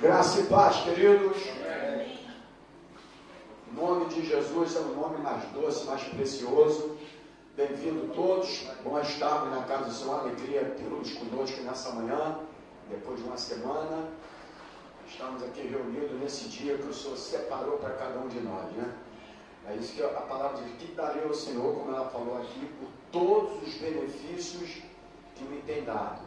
Graça e paz, queridos. O nome de Jesus é o nome mais doce, mais precioso. Bem-vindo todos. Bom estarmos na casa do Senhor. Alegria tê-los conosco nessa manhã, depois de uma semana. Estamos aqui reunidos nesse dia que o Senhor separou para cada um de nós, né? É isso que a palavra diz: que darei ao Senhor, como ela falou aqui, por todos os benefícios que me tem dado.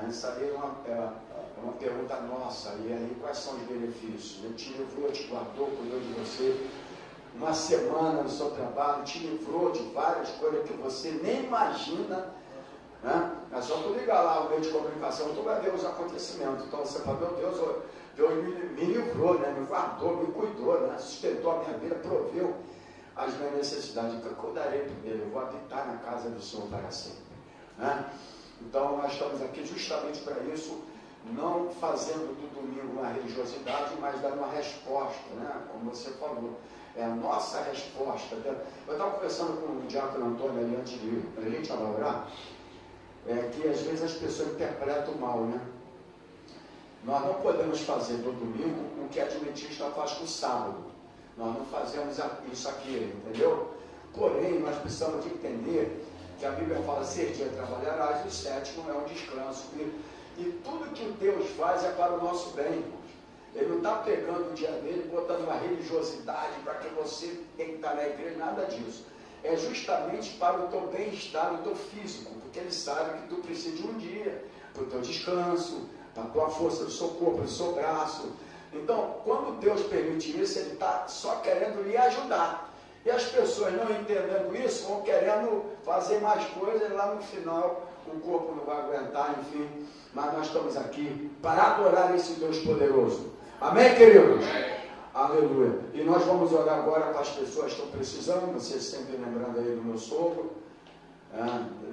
Essa aí é uma pergunta nossa. E aí, quais são os benefícios? Ele te livrou, te guardou, cuidou de você. Uma semana no seu trabalho, te livrou de várias coisas que você nem imagina, né? É só tu ligar lá o meio de comunicação, tu vai ver os acontecimentos. Então você fala: meu Deus, Deus me livrou, né? Me guardou, me cuidou, né? Sustentou a minha vida, proveu as minhas necessidades. Que eu cuidarei dele, eu vou habitar na casa do Senhor para sempre, né? Então nós estamos aqui justamente para isso, não fazendo do domingo uma religiosidade, mas dando uma resposta, né? Como você falou, é a nossa resposta. Eu estava conversando com o diácono Antônio ali antes de a gente orar, que às vezes as pessoas interpretam mal, né? Nós não podemos fazer do domingo o que a adventista faz com o sábado. Nós não fazemos isso aqui, entendeu? Porém, nós precisamos de entender que a Bíblia fala: 6 dias trabalharás e o 7º é um descanso. E tudo que Deus faz é para o nosso bem, irmãos. Ele não está pegando o dia dele, botando uma religiosidade para que você tem que estar na igreja, nada disso. É justamente para o teu bem-estar, o teu físico, porque Ele sabe que tu precisa de um dia para o teu descanso, para a tua força do seu corpo, do seu braço. Então, quando Deus permite isso, Ele está só querendo lhe ajudar. E as pessoas não entendendo isso, vão querendo fazer mais coisas, e lá no final o corpo não vai aguentar, enfim. Mas nós estamos aqui para adorar esse Deus poderoso. Amém, queridos? Amém. Aleluia. E nós vamos orar agora para as pessoas que estão precisando. Vocês sempre lembrando aí do meu sogro.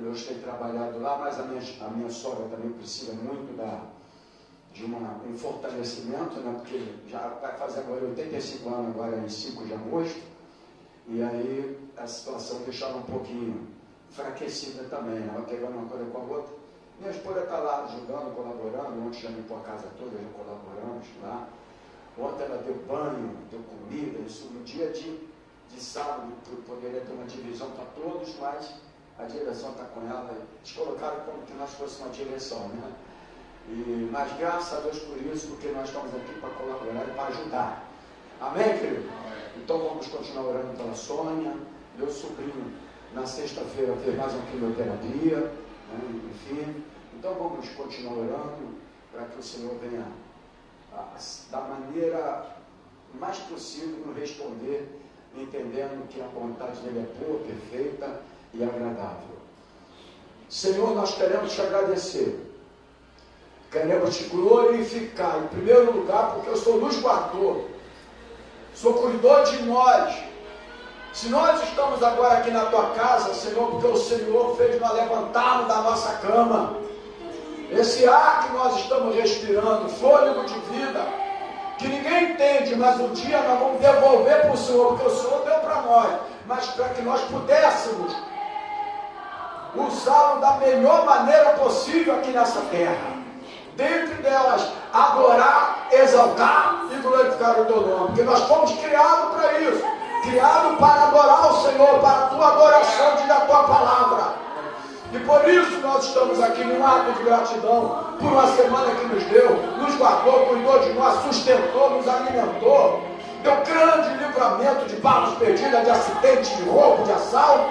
Deus tem trabalhado lá, mas a minha sogra também precisa muito de um fortalecimento, né? Porque já vai fazer agora 85 anos, agora em 5 de agosto. E aí a situação deixava um pouquinho enfraquecida também, ela pegando uma coisa com a outra. Minha esposa está lá ajudando, colaborando. Ontem já limpou a casa toda, já colaboramos lá. Ontem ela deu banho, deu comida. Isso no dia de sábado, poderia ter uma divisão para todos, mas a direção está com ela. Eles colocaram como que nós fosse uma direção, né? Mas graças a Deus por isso, porque nós estamos aqui para colaborar e para ajudar. Amém, querido? Então vamos continuar orando pela Sônia. Meu sobrinho, na sexta-feira, fez mais uma quimioterapia, né? Enfim. Então vamos continuar orando para que o Senhor venha da maneira mais possível nos responder, entendendo que a vontade dele é boa, perfeita e agradável. Senhor, nós queremos te agradecer. Queremos te glorificar, em primeiro lugar, porque o Senhor nos guardou. O Senhor cuidou de nós. Se nós estamos agora aqui na tua casa, Senhor, porque o Senhor fez nós levantarmos da nossa cama, esse ar que nós estamos respirando, fôlego de vida, que ninguém entende, mas um dia nós vamos devolver para o Senhor, porque o Senhor deu para nós, mas para que nós pudéssemos usá-lo da melhor maneira possível aqui nessa terra. Dentre delas, adorar, exaltar e glorificar o teu nome, porque nós fomos criados para isso, criados para adorar o Senhor, para a tua adoração diante da tua palavra. E por isso nós estamos aqui num ato de gratidão por uma semana que nos deu, nos guardou, cuidou de nós, sustentou, nos alimentou, deu grande livramento de balas perdidas, de acidente, de roubo, de assalto.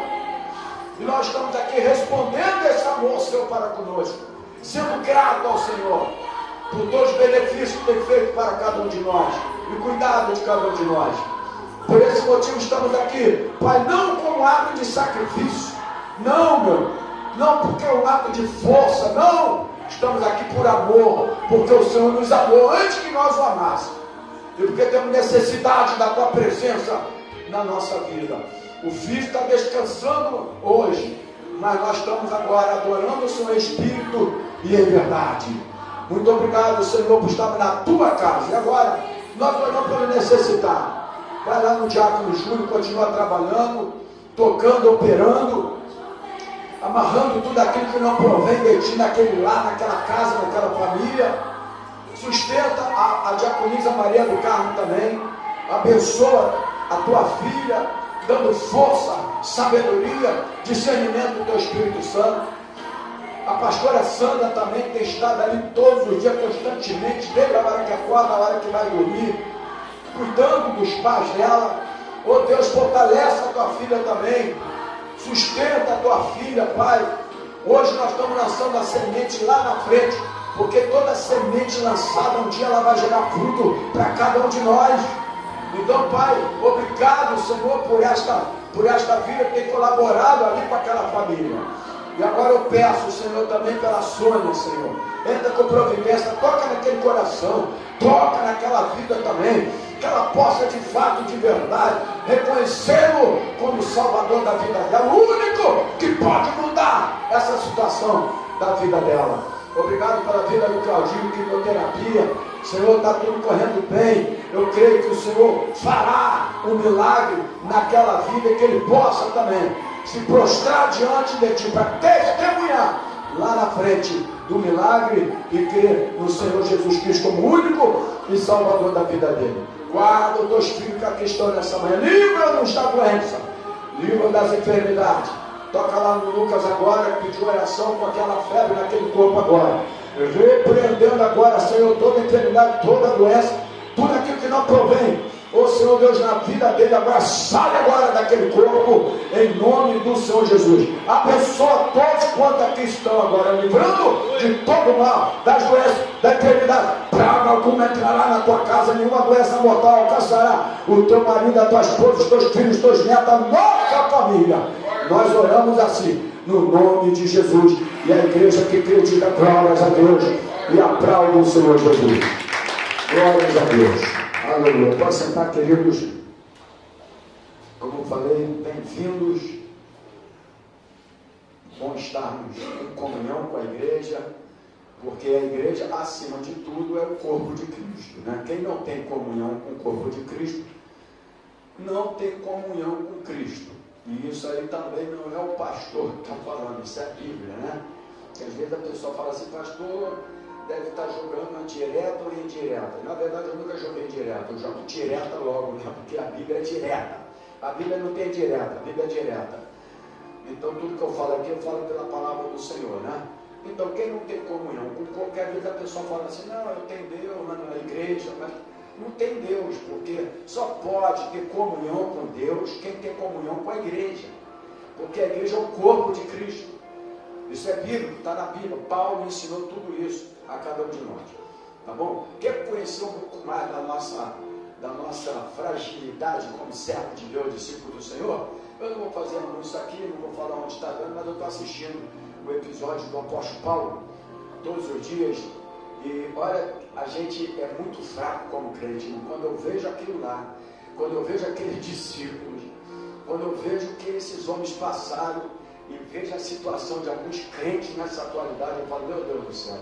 E nós estamos aqui respondendo esse amor seu para conosco, sendo grato ao Senhor por todos os benefícios que tem feito para cada um de nós e cuidado de cada um de nós. Por esse motivo estamos aqui, Pai, não como ato de sacrifício, não porque é um ato de força, não, estamos aqui por amor, porque o Senhor nos amou antes que nós o amássemos, e porque temos necessidade da tua presença na nossa vida. O filho está descansando hoje, mas nós estamos agora adorando o Senhor em espírito e em verdade. Muito obrigado, Senhor, por estar na tua casa. E agora nós oramos pelo necessitado. Vai lá no diácono Júlio, continua trabalhando, tocando, operando, amarrando tudo aquilo que não provém de ti naquele lar, naquela casa, naquela família. Sustenta a diaconisa Maria do Carmo também. Abençoa a tua filha, dando força, sabedoria, discernimento do teu Espírito Santo. A pastora Sandra também tem estado ali todos os dias, constantemente, desde a hora que acorda, a hora que vai dormir, cuidando dos pais dela. Oh Deus, fortalece a tua filha também, sustenta a tua filha, Pai. Hoje nós estamos lançando a semente lá na frente, porque toda semente lançada um dia ela vai gerar fruto para cada um de nós. Então, Pai, obrigado, Senhor, por esta vida que tem colaborado ali com aquela família. E agora eu peço, Senhor, também pela Sônia, Senhor. Entra com providência, toca naquele coração, toca naquela vida também, que ela possa de fato, de verdade, reconhecê-lo como Salvador da vida dela, o único que pode mudar essa situação da vida dela. Obrigado pela vida do Claudinho, quimioterapia. Senhor, está tudo correndo bem. Eu creio que o Senhor fará um milagre naquela vida, que ele possa também se prostrar diante de ti para testemunhar lá na frente do milagre e crer no Senhor Jesus Cristo como único e Salvador da vida dele. Guarda os teus filhos que aqui estão nessa manhã. Livra-nos da doença, livra-nos das enfermidades. Toca lá no Lucas agora, que pediu oração com aquela febre naquele corpo agora. Repreendendo agora, Senhor, toda enfermidade, toda doença, tudo aquilo que não provém. Ô Senhor Deus, na vida dele agora, sai agora daquele corpo, em nome do Senhor Jesus. Abençoa todos quantos aqui estão agora, livrando de todo mal, das doenças, da enfermidade. Praga alguma entrará na tua casa, nenhuma doença mortal alcançará o teu marido, a tua esposa, os teus filhos, os teus netos, a nossa família. Nós oramos assim, no nome de Jesus. E a igreja que acredita, glórias a Deus, e aplaude o Senhor Jesus. Glórias a Deus. Aleluia. Pode sentar, queridos. Como eu falei, bem-vindos. Bom estarmos em comunhão com a igreja, porque a igreja, acima de tudo, é o corpo de Cristo, né? Quem não tem comunhão com o corpo de Cristo, não tem comunhão com Cristo. E isso aí também não é o pastor que está falando, isso é a Bíblia, né? Porque às vezes a pessoa fala assim, pastor, deve estar jogando direta ou indireta. Na verdade, eu nunca joguei direta, eu jogo direta logo, né? Porque a Bíblia é direta. A Bíblia não tem direta, a Bíblia é direta. Então, tudo que eu falo aqui, eu falo pela palavra do Senhor, né? Então, quem não tem comunhão com qualquer vida, a pessoa fala assim, não, eu tenho Deus na igreja, mas não tem Deus, porque só pode ter comunhão com Deus quem tem comunhão com a igreja. Porque a igreja é o corpo de Cristo. Isso é bíblico, está na Bíblia. Paulo ensinou tudo isso a cada um de nós. Tá bom? Quer conhecer um pouco mais da nossa fragilidade como servo de Deus, discípulo do Senhor? Eu não vou fazer anúncio aqui, não vou falar onde está dando, mas eu estou assistindo o episódio do apóstolo Paulo todos os dias. E olha, a gente é muito fraco como crente. Quando eu vejo aquilo lá, quando eu vejo aqueles discípulos, quando eu vejo que esses homens passaram e vejo a situação de alguns crentes nessa atualidade, eu falo, meu Deus do céu,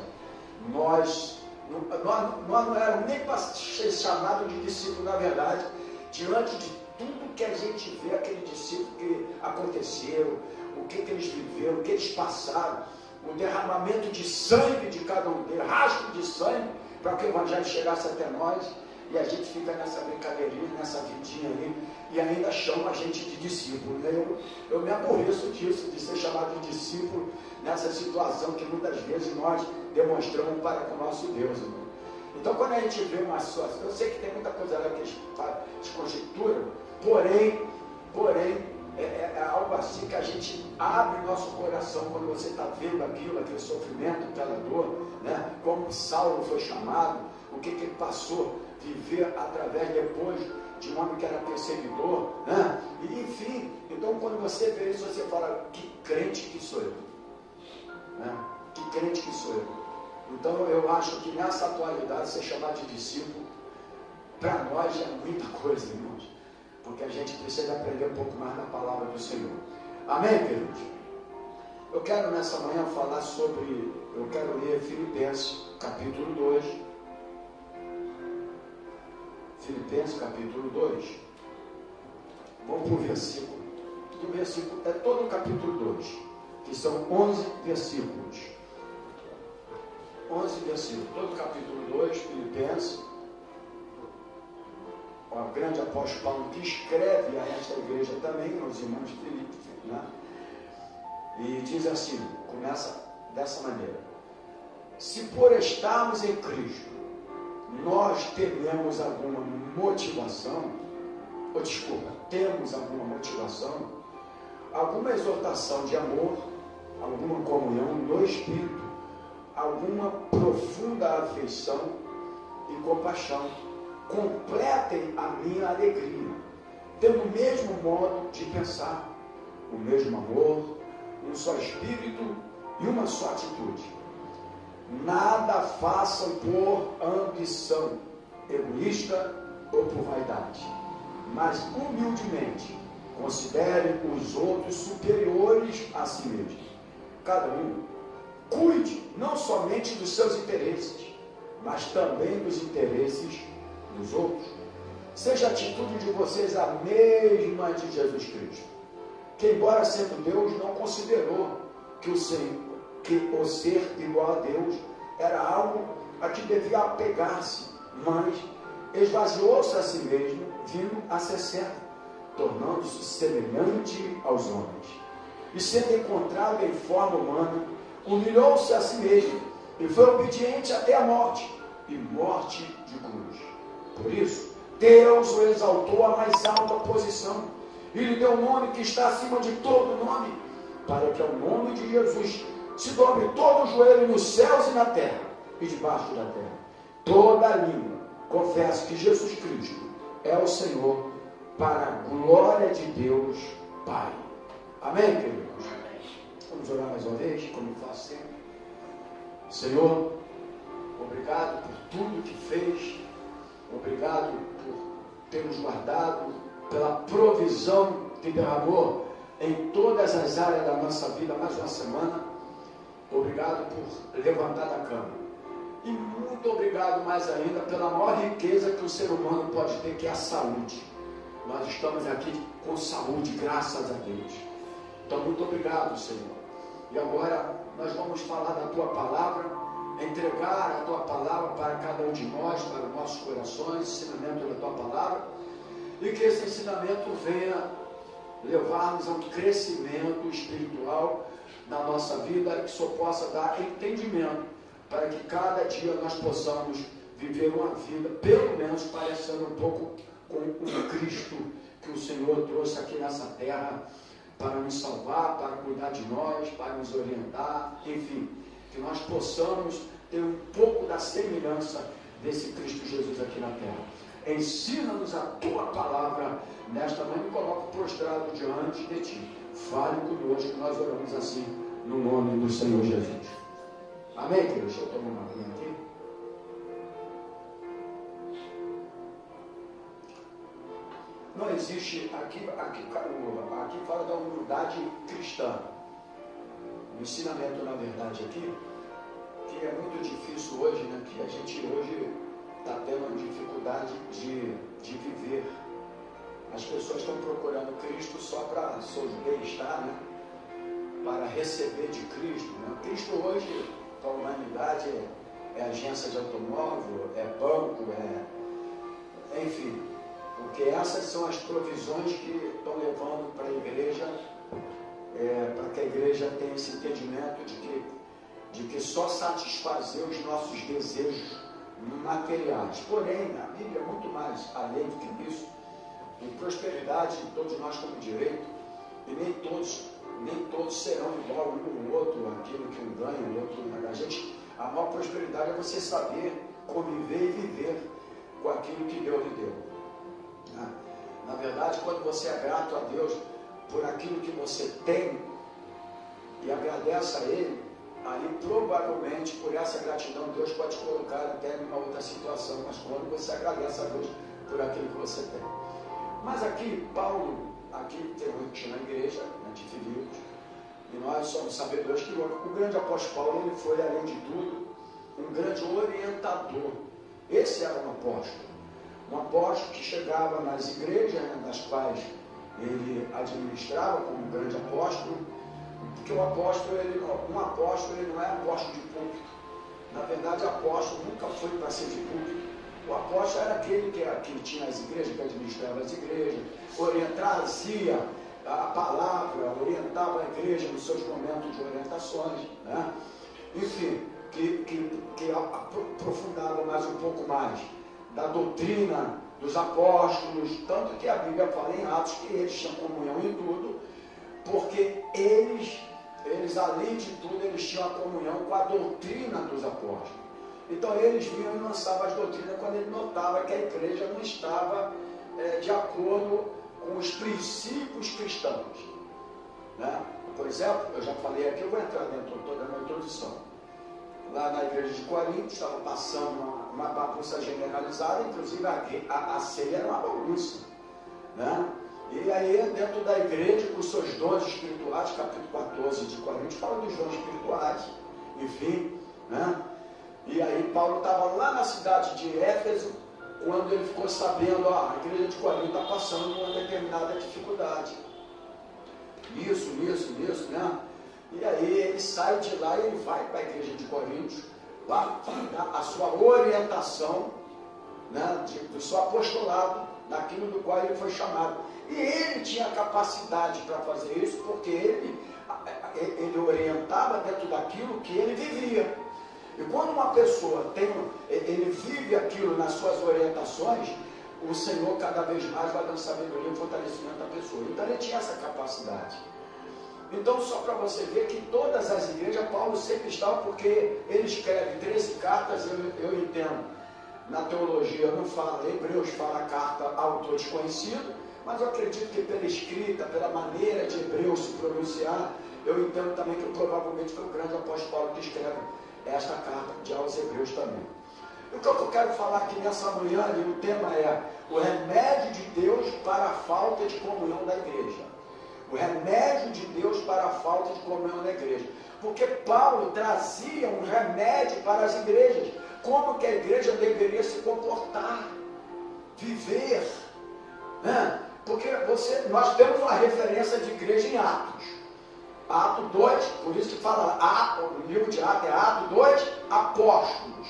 nós não éramos nem para ser chamados de discípulo, na verdade, diante de tudo que a gente vê, aquele discípulo que aconteceu, o que eles viveram, o que eles passaram, o derramamento de sangue de cada um deles, rastro de sangue, para que o evangelho chegasse até nós, e a gente fica nessa brincadeirinha, nessa vidinha aí, e ainda chama a gente de discípulo, né? Eu me aborreço disso, de ser chamado de discípulo, nessa situação que muitas vezes nós demonstramos para com o nosso Deus, irmão. Então, quando a gente vê uma situação, eu sei que tem muita coisa lá que eles conjecturam, porém, é algo assim que a gente abre nosso coração quando você está vendo aquele sofrimento, aquela dor, né? Como Saulo foi chamado, o que ele passou, viver através depois de um homem que era perseguidor, né? E, enfim, então quando você vê isso, você fala, que crente que sou eu, né? Que crente que sou eu. Então eu acho que nessa atualidade ser chamado de discípulo, para nós é muita coisa, irmãos, porque a gente precisa aprender um pouco mais da palavra do Senhor. Amém, queridos? Eu quero nessa manhã falar sobre, eu quero ler Filipenses capítulo 2. Filipenses capítulo 2. Vamos para o versículo. O versículo é todo o capítulo 2, que são 11 versículos. 11 versículos, todo o capítulo 2, Filipenses, o grande apóstolo Paulo, que escreve a esta igreja também, aos irmãos de Filipe, né? E diz assim, começa dessa maneira: se por estarmos em Cristo, nós temos alguma motivação, temos alguma motivação, alguma exortação de amor, alguma comunhão no Espírito, alguma profunda afeição e compaixão, completem a minha alegria, tendo o mesmo modo de pensar, o mesmo amor, um só espírito e uma só atitude. Nada façam por ambição egoísta ou por vaidade, mas humildemente considerem os outros superiores a si mesmo. Cada um cuide não somente dos seus interesses, mas também dos interesses dos outros. Seja a atitude de vocês a mesma de Jesus Cristo, que, embora sendo Deus, não considerou que o ser igual a Deus era algo a que devia apegar-se, mas esvaziou-se a si mesmo, vindo a ser servo, tornando-se semelhante aos homens. E sendo encontrado em forma humana, humilhou-se a si mesmo e foi obediente até a morte, e morte de cruz. Por isso, Deus o exaltou à mais alta posição e lhe deu um nome que está acima de todo nome, para que ao nome de Jesus se dobre todo o joelho nos céus e na terra e debaixo da terra. Toda a língua confessa que Jesus Cristo é o Senhor, para a glória de Deus Pai. Amém, queridos? Vamos orar mais uma vez, como eu faço sempre. Senhor, obrigado por tudo que fez, obrigado por ter nos guardado, pela provisão que derramou em todas as áreas da nossa vida, mais uma semana. Obrigado por levantar da cama. E muito obrigado mais ainda pela maior riqueza que o ser humano pode ter, que é a saúde. Nós estamos aqui com saúde, graças a Deus. Então, muito obrigado, Senhor. E agora nós vamos falar da Tua Palavra, entregar a Tua Palavra para cada um de nós, para os nossos corações, ensinamento da Tua Palavra, e que esse ensinamento venha levar-nos a um crescimento espiritual na nossa vida, que só possa dar entendimento, para que cada dia nós possamos viver uma vida, pelo menos parecendo um pouco com o Cristo que o Senhor trouxe aqui nessa terra, para nos salvar, para cuidar de nós, para nos orientar, enfim, que nós possamos ter um pouco da semelhança desse Cristo Jesus aqui na terra. Ensina-nos a Tua Palavra nesta manhã, e coloco prostrado diante de Ti. Fale conosco, que nós oramos assim, no nome do Senhor Jesus. Amém, queridos? Deixa eu tomar uma aguinha aqui. Não existe, aqui fala da humildade cristã. O ensinamento, na verdade, aqui, que é muito difícil hoje, né? Que a gente hoje está tendo dificuldade de viver. As pessoas estão procurando Cristo só para seu bem-estar, né? Para receber de Cristo, né? Cristo hoje, para a humanidade, é agência de automóvel, é banco, enfim. Porque essas são as provisões que estão levando para a igreja, para que a igreja tenha esse entendimento de que só satisfazer os nossos desejos materiais. Porém, a Bíblia é muito mais além do que isso. Em prosperidade, todos nós temos direito, e nem todos serão igual um ao outro, aquilo que um ganha, o outro não. A maior prosperidade é você saber conviver e viver com aquilo que Deus lhe deu. Na verdade, quando você é grato a Deus por aquilo que você tem e agradece a Ele, aí provavelmente por essa gratidão Deus pode te colocar até em uma outra situação, mas quando você agradece a Deus por aquilo que você tem. Mas aqui, Paulo, tem na igreja, de Filipos, e nós somos sabedores que o grande apóstolo Paulo, ele foi, além de tudo, um grande orientador. Esse era um apóstolo que chegava nas igrejas, né, das quais ele administrava como grande apóstolo, porque um apóstolo ele não é apóstolo de púlpito. Na verdade, apóstolo nunca foi para ser de púlpito. O apóstolo era aquele que tinha as igrejas, que administrava as igrejas, trazia a palavra, orientava a igreja nos seus momentos de orientações, né? Enfim, que aprofundava mais um pouco mais da doutrina dos apóstolos, tanto que a Bíblia fala em Atos que eles tinham comunhão em tudo, porque eles além de tudo, eles tinham a comunhão com a doutrina dos apóstolos. Então eles vinham e lançavam as doutrinas quando ele notava que a igreja não estava de acordo com os princípios cristãos, né? Por exemplo, eu já falei aqui, eu vou entrar dentro toda na introdução. Lá na igreja de Corinto estava passando uma bagunça generalizada, inclusive a ceia era uma bagunça, né? E aí dentro da igreja, com os seus dons espirituais, capítulo 14 de Coríntios fala dos dons espirituais, enfim, né? E aí Paulo estava lá na cidade de Éfeso, quando ele ficou sabendo, a igreja de Corinto está passando uma determinada dificuldade. Isso, né? E aí ele sai de lá e ele vai para a igreja de Corinto, para dar a sua orientação, né, do seu apostolado, daquilo do qual ele foi chamado. E ele tinha capacidade para fazer isso, porque ele orientava dentro daquilo que ele vivia. E quando uma pessoa ele vive aquilo nas suas orientações, o Senhor cada vez mais vai dando sabedoria e fortalecimento à pessoa. Então ele tinha essa capacidade. Então, só para você ver que todas as igrejas, Paulo sempre estava, porque ele escreve 13 cartas, eu entendo. Na teologia não fala, Hebreus fala a carta autor desconhecido, mas eu acredito que pela escrita, pela maneira de Hebreus se pronunciar, eu entendo também que provavelmente foi o grande apóstolo Paulo que escreve esta carta aos Hebreus também. O que eu quero falar aqui nessa manhã, e o tema é o remédio de Deus para a falta de comunhão da igreja. O remédio de Deus para a falta de comunhão da igreja. Porque Paulo trazia um remédio para as igrejas. Como que a igreja deveria se comportar, viver, né? Porque nós temos uma referência de igreja em Atos. Ato 2, por isso que fala, o livro de Atos é Ato 2, Apóstolos.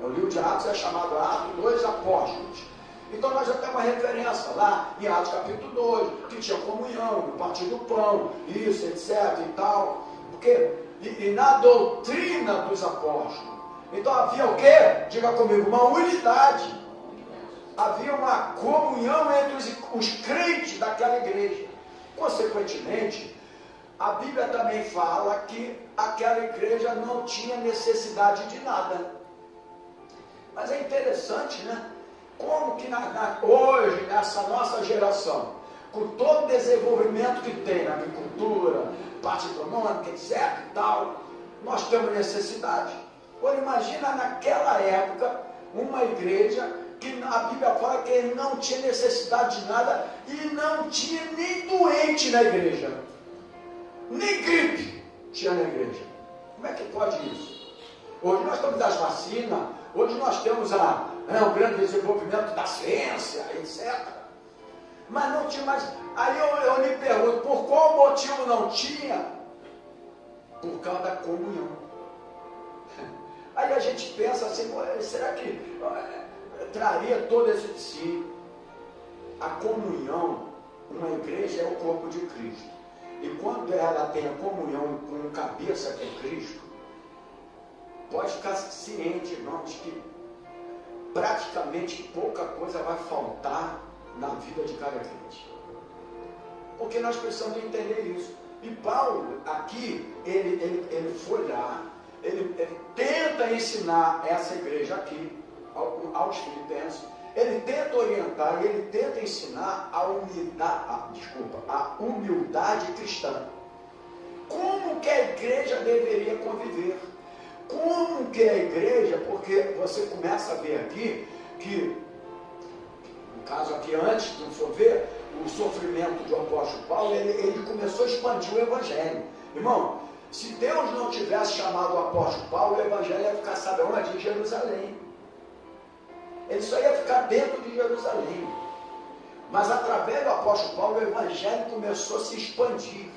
O livro de Atos é chamado Ato 2, Apóstolos. Então nós já temos uma referência lá em Atos capítulo 2, que tinha comunhão, no partir do pão, isso, etc. e tal. Porque, e na doutrina dos apóstolos. Então havia o quê? Diga comigo, uma unidade. Havia uma comunhão entre os crentes daquela igreja. Consequentemente, a Bíblia também fala que aquela igreja não tinha necessidade de nada. Mas é interessante, né? Como que hoje, nessa nossa geração, com todo o desenvolvimento que tem na agricultura, parte econômica, etc. e tal, nós temos necessidade. Agora imagina naquela época, uma igreja que a Bíblia fala que ele não tinha necessidade de nada e não tinha nem doente na igreja. Nem gripe tinha na igreja. Como é que pode isso? Hoje nós temos as vacinas, hoje nós temos o grande desenvolvimento da ciência, etc. Mas não tinha mais. Aí eu lhe pergunto, por qual motivo não tinha? Por causa da comunhão. Aí a gente pensa assim, será que traria todo esse si? A comunhão, uma igreja é o corpo de Cristo. E quando ela tem a comunhão com o cabeça que é Cristo, pode ficar ciente, irmãos, que praticamente pouca coisa vai faltar na vida de cada crente. Porque nós precisamos entender isso. E Paulo, aqui, ele foi lá, ele tenta ensinar essa igreja aqui, aos filipenses, ele tenta orientar, ele tenta ensinar a humildade cristã. Como que a igreja deveria conviver? Como que a igreja, porque você começa a ver aqui, que, no caso aqui antes, se não for ver, o sofrimento do apóstolo Paulo, ele começou a expandir o evangelho. Irmão, se Deus não tivesse chamado o apóstolo Paulo, o evangelho ia ficar, sabe onde? Em Jerusalém. Ele só ia ficar dentro de Jerusalém. Mas através do apóstolo Paulo, o evangelho começou a se expandir.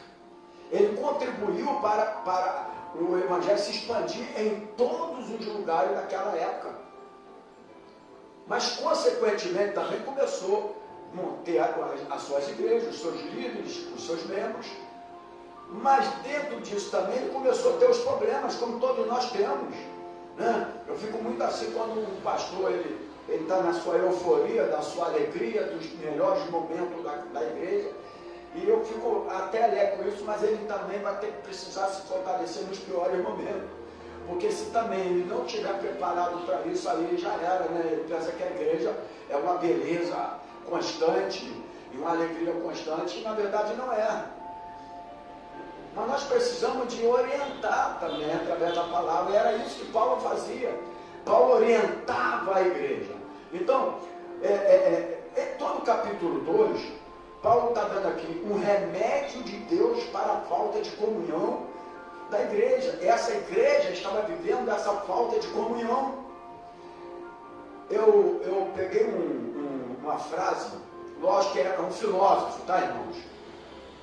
Ele contribuiu para o evangelho se expandir em todos os lugares daquela época. Mas, consequentemente, também começou a ter as suas igrejas, os seus líderes, os seus membros. Mas, dentro disso também, ele começou a ter os problemas, como todos nós temos. Né? Eu fico muito assim quando um pastor ele está na sua euforia, da sua alegria, dos melhores momentos da igreja. E eu fico até alegre com isso, mas ele também vai ter que precisar se fortalecer nos piores momentos. Porque se também ele não estiver preparado para isso, aí já era, né? Ele pensa que a igreja é uma beleza constante e uma alegria constante, e na verdade não é. Mas nós precisamos de orientar também através da palavra, e era isso que Paulo fazia. Paulo orientava a igreja. Então, todo o capítulo 2, Paulo está dando aqui um remédio de Deus para a falta de comunhão da igreja. Essa igreja estava vivendo essa falta de comunhão. Eu peguei uma frase, lógico que é um filósofo, tá, irmãos?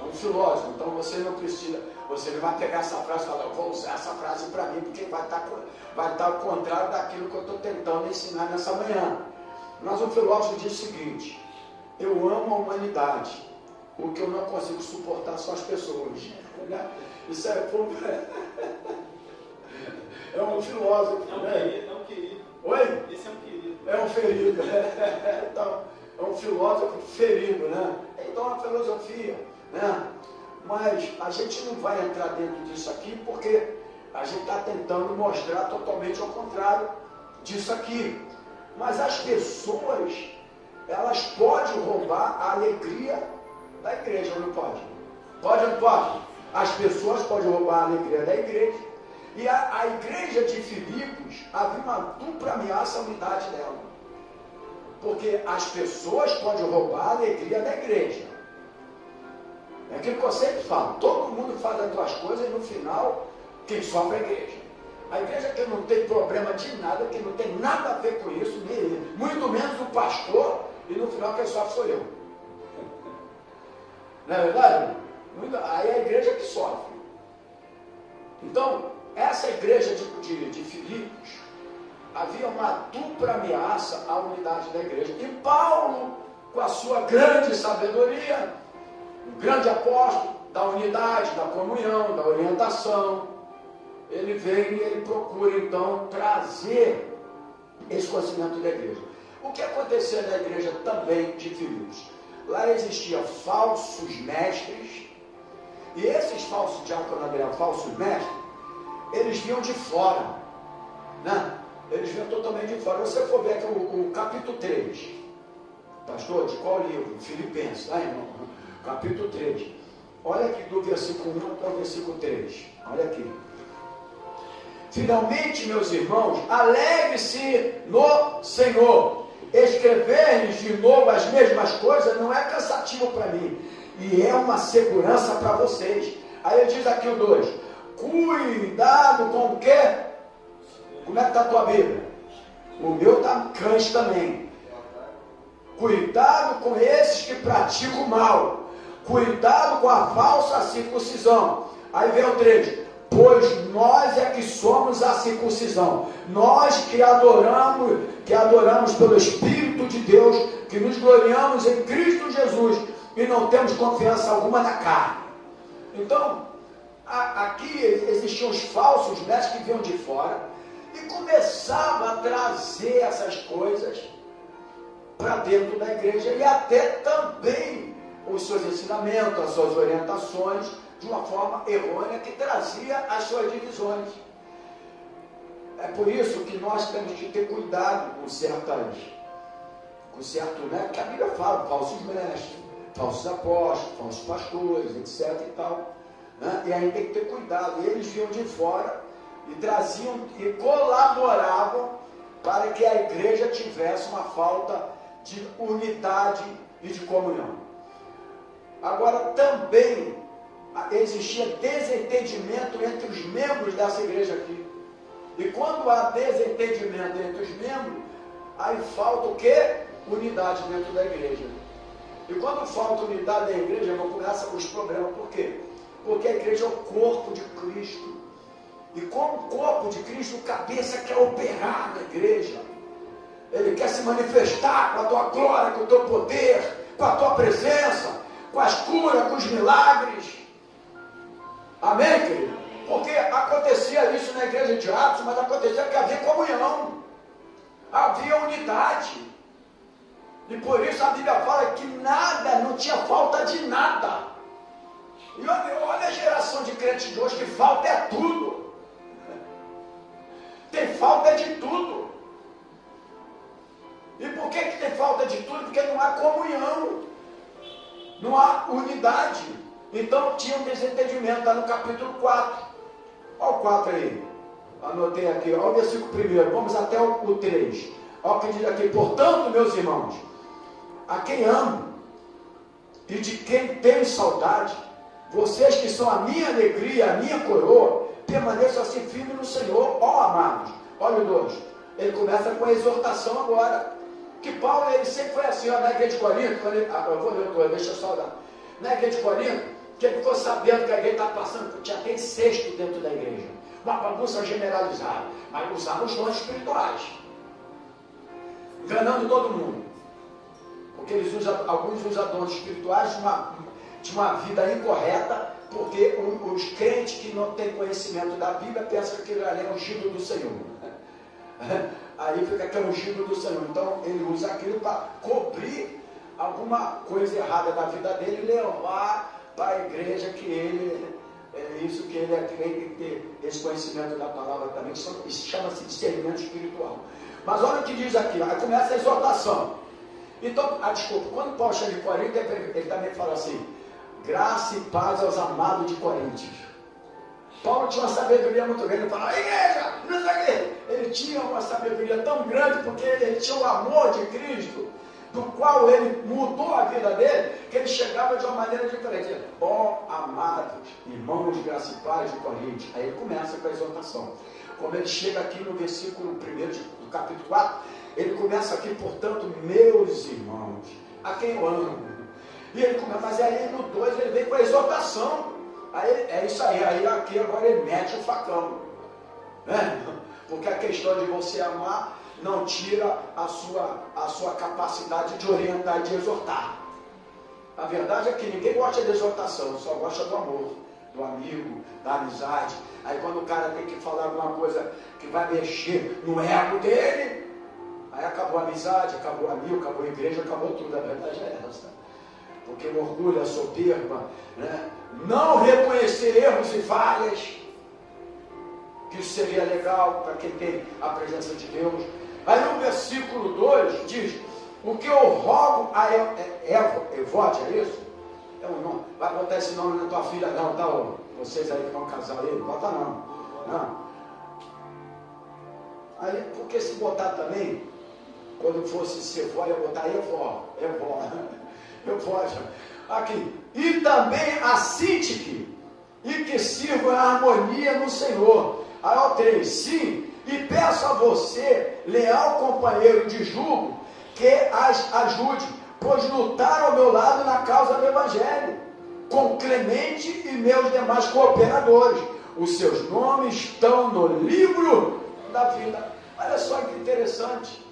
É um filósofo, então você não precisa, você não vai pegar essa frase e falar, eu vou usar essa frase para mim, porque vai estar ao contrário daquilo que eu estou tentando ensinar nessa manhã. Mas o filósofo diz o seguinte: eu amo a humanidade, o que eu não consigo suportar são as pessoas. Isso é um filósofo. É um querido. Oi? Esse é um querido. É um ferido. Então, é um filósofo ferido, né? Então, é uma filosofia, né? Mas a gente não vai entrar dentro disso aqui, porque a gente está tentando mostrar totalmente ao contrário disso aqui. Mas as pessoas, elas podem roubar a alegria da igreja, não pode? Pode ou não pode? As pessoas podem roubar a alegria da igreja. E a igreja de Filipos havia uma dupla ameaça à unidade dela. Porque as pessoas podem roubar a alegria da igreja. É aquilo que eu sempre falo. Todo mundo faz as suas coisas e no final, quem sofre é a igreja. A igreja que não tem problema de nada, que não tem nada a ver com isso, muito menos o pastor, e no final quem sofre sou eu. Não é verdade? Aí é a igreja que sofre. Então, essa igreja de Filipos, havia uma dupla ameaça à unidade da igreja. E Paulo, com a sua grande sabedoria, um grande apóstolo da unidade, da comunhão, da orientação, ele vem e ele procura então trazer esse conhecimento da igreja. O que acontecia na igreja também de Filipos? Lá existiam falsos mestres, e esses falsos diáconos, falsos mestres, eles vinham de fora, né? Eles vinham totalmente de fora. Se você for ver aqui o capítulo 3, pastor, de qual livro? Filipenses, tá, irmão? Capítulo 3. Olha aqui do versículo 1 até o versículo 3. Olha aqui. Finalmente, meus irmãos, alegre-se no Senhor. Escrever-lhes de novo as mesmas coisas não é cansativo para mim, e é uma segurança para vocês. Aí ele diz aqui o 2: cuidado com o quê? Como é que está a tua Bíblia? O meu está cães também. Cuidado com esses que praticam o mal. Cuidado com a falsa circuncisão. Aí vem o 3: pois nós é que somos a circuncisão. Nós que adoramos pelo Espírito de Deus, que nos gloriamos em Cristo Jesus e não temos confiança alguma na carne. Então, aqui existiam os falsos mestres que vinham de fora e começavam a trazer essas coisas para dentro da igreja, e até também os seus ensinamentos, as suas orientações, de uma forma errônea, que trazia as suas divisões. É por isso que nós temos que ter cuidado com certo, né? Que a Bíblia fala, falsos mestres, falsos apóstolos, falsos pastores, etc. e tal. Né? E aí tem que ter cuidado. E eles vinham de fora e traziam e colaboravam para que a igreja tivesse uma falta de unidade e de comunhão. Agora também existia desentendimento entre os membros dessa igreja aqui. E quando há desentendimento entre os membros, aí falta o quê? Unidade dentro da igreja. E quando falta unidade da igreja, não começa os problemas. Por quê? Porque a igreja é o corpo de Cristo. E como corpo de Cristo, o cabeça quer operar na igreja. Ele quer se manifestar com a tua glória, com o teu poder, com a tua presença, com as curas, com os milagres. Amém, querido? Porque acontecia isso na igreja de Atos, mas acontecia que havia comunhão, havia unidade. E por isso a Bíblia fala que nada, não tinha falta de nada. E olha a geração de crentes de hoje, que falta é tudo. Tem falta de tudo. E por que tem falta de tudo? Porque não há comunhão, não há unidade. Então tinha um desentendimento, está no capítulo 4. Olha o 4 aí, anotei aqui, olha o versículo 1, vamos até o 3. Olha o que diz aqui: portanto, meus irmãos, a quem amo e de quem tenho saudade, vocês que são a minha alegria, a minha coroa, permaneçam assim firmes no Senhor, ó amados. Olha o 2, ele começa com a exortação agora, que Paulo, ele sempre foi assim, ó, na igreja de Corinto, quando ele, eu vou ler o 2, deixa eu só dar, na igreja de Corinto, que ele ficou sabendo que a igreja estava passando, tinha até incesto dentro da igreja, uma bagunça generalizada, mas usavam os dons espirituais, enganando todo mundo, porque alguns usam dons espirituais de uma vida incorreta, porque os crentes que não têm conhecimento da Bíblia pensam que ele é ungido do Senhor. Aí fica que é ungido do Senhor. Então ele usa aquilo para cobrir alguma coisa errada da vida dele e levar para a igreja que ele é isso que ele é crente, tem que ter esse conhecimento da palavra também, que chama-se discernimento espiritual. Mas olha o que diz aqui, aí começa a exortação. Então, desculpa, quando Paulo chega de Corinto, ele também fala assim: graça e paz aos amados de Coríntios. Paulo tinha uma sabedoria muito grande, ele fala: igreja, não sei o quê. Ele tinha uma sabedoria tão grande, porque ele tinha o amor de Cristo, do qual ele mudou a vida dele, que ele chegava de uma maneira diferente. Ó amados, irmãos de graça e paz de Coríntios. Aí ele começa com a exortação. Como ele chega aqui no versículo 1 do capítulo 4, ele começa aqui: portanto, meus irmãos, a quem eu amo. E ele começa, mas aí no 2 ele vem com a exortação. Aí é isso aí aqui agora ele mete o facão, né? Porque a questão de você amar não tira a sua capacidade de orientar e de exortar. A verdade é que ninguém gosta de exortação, só gosta do amor, do amigo, da amizade. Aí quando o cara tem que falar alguma coisa que vai mexer no ego dele, aí acabou a amizade, acabou o amigo, acabou a igreja, acabou tudo. A verdade é essa. Porque o orgulho, a soberba, né? Não reconhecer erros e falhas, que isso seria legal para quem tem a presença de Deus. Aí no versículo 2 diz: o que eu rogo a Evode, é isso? É um nome. Vai botar esse nome na tua filha, não, tá? Ó, vocês aí que vão casar aí, bota não. Aí, porque se botar também, quando fosse Sevó, ia botar Evó. Aqui, e também a Sintique, e que sirva a harmonia no Senhor. Aí o 3, sim, e peço a você, leal companheiro de jugo, que as ajude, pois lutaram ao meu lado na causa do Evangelho, com Clemente e meus demais cooperadores. Os seus nomes estão no livro da vida. Olha só que interessante.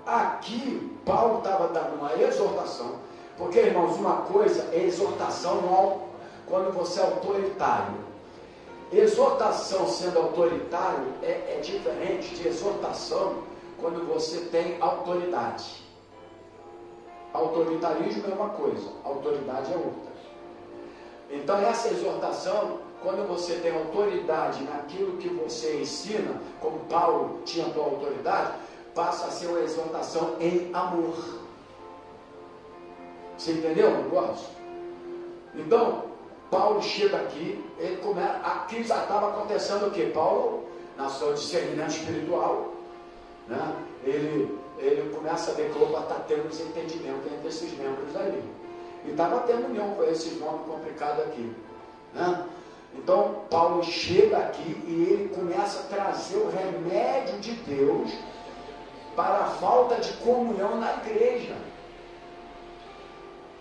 Aqui, Paulo estava dando uma exortação. Porque, irmãos, uma coisa é exortação quando você é autoritário. Exortação sendo autoritário é diferente de exortação quando você tem autoridade. Autoritarismo é uma coisa, autoridade é outra. Então essa exortação, quando você tem autoridade naquilo que você ensina, como Paulo tinha a tua autoridade, passa a ser uma exortação em amor. Você entendeu o negócio? Então, Paulo chega aqui, ele começa, aqui já estava acontecendo o quê? Paulo, na sua discernimento espiritual, né? Ele começa a ver que está tendo desentendimento entre esses membros ali. E estava tendo união com esses nomes complicados aqui, né? Então, Paulo chega aqui e ele começa a trazer o remédio de Deus para a falta de comunhão na igreja.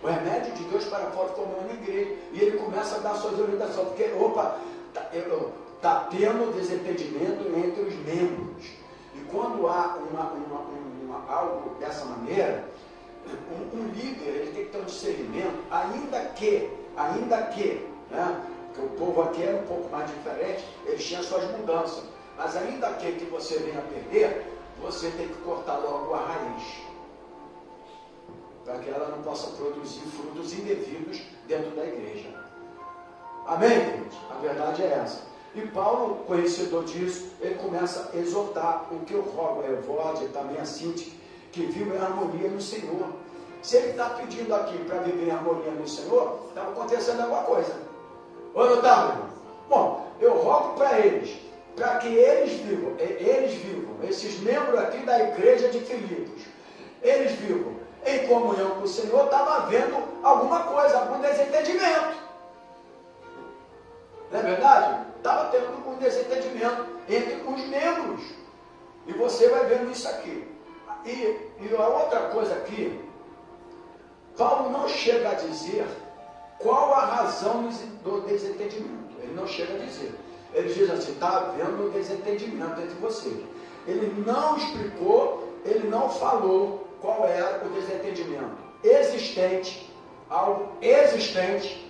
O remédio de Deus para a falta de comunhão na igreja. E ele começa a dar suas orientações, porque, está tendo desentendimento entre os membros. E quando há algo dessa maneira, um líder ele tem que ter um discernimento, ainda que, né, porque o povo aqui era um pouco mais diferente, eles tinham suas mudanças, mas ainda que você venha perder, você tem que cortar logo a raiz, para que ela não possa produzir frutos indevidos dentro da igreja. Amém, gente? A verdade é essa. E Paulo, conhecedor disso, ele começa a exortar o que eu rogo a Evódia e também a Sinti, que vivam em harmonia no Senhor. Se ele está pedindo aqui para viver em harmonia no Senhor, está acontecendo alguma coisa. Ou não está, meu irmão? Bom, eu rogo para eles, para que eles vivam, esses membros aqui da igreja de Filipos, eles vivam em comunhão com o Senhor. Estava havendo alguma coisa, algum desentendimento. Não é verdade? Estava tendo um desentendimento entre os membros. E você vai vendo isso aqui. E a outra coisa aqui, Paulo não chega a dizer qual a razão do desentendimento. Ele não chega a dizer. Ele diz assim, está havendo um desentendimento entre vocês. Ele não explicou, ele não falou qual era o desentendimento. Existente, algo existente,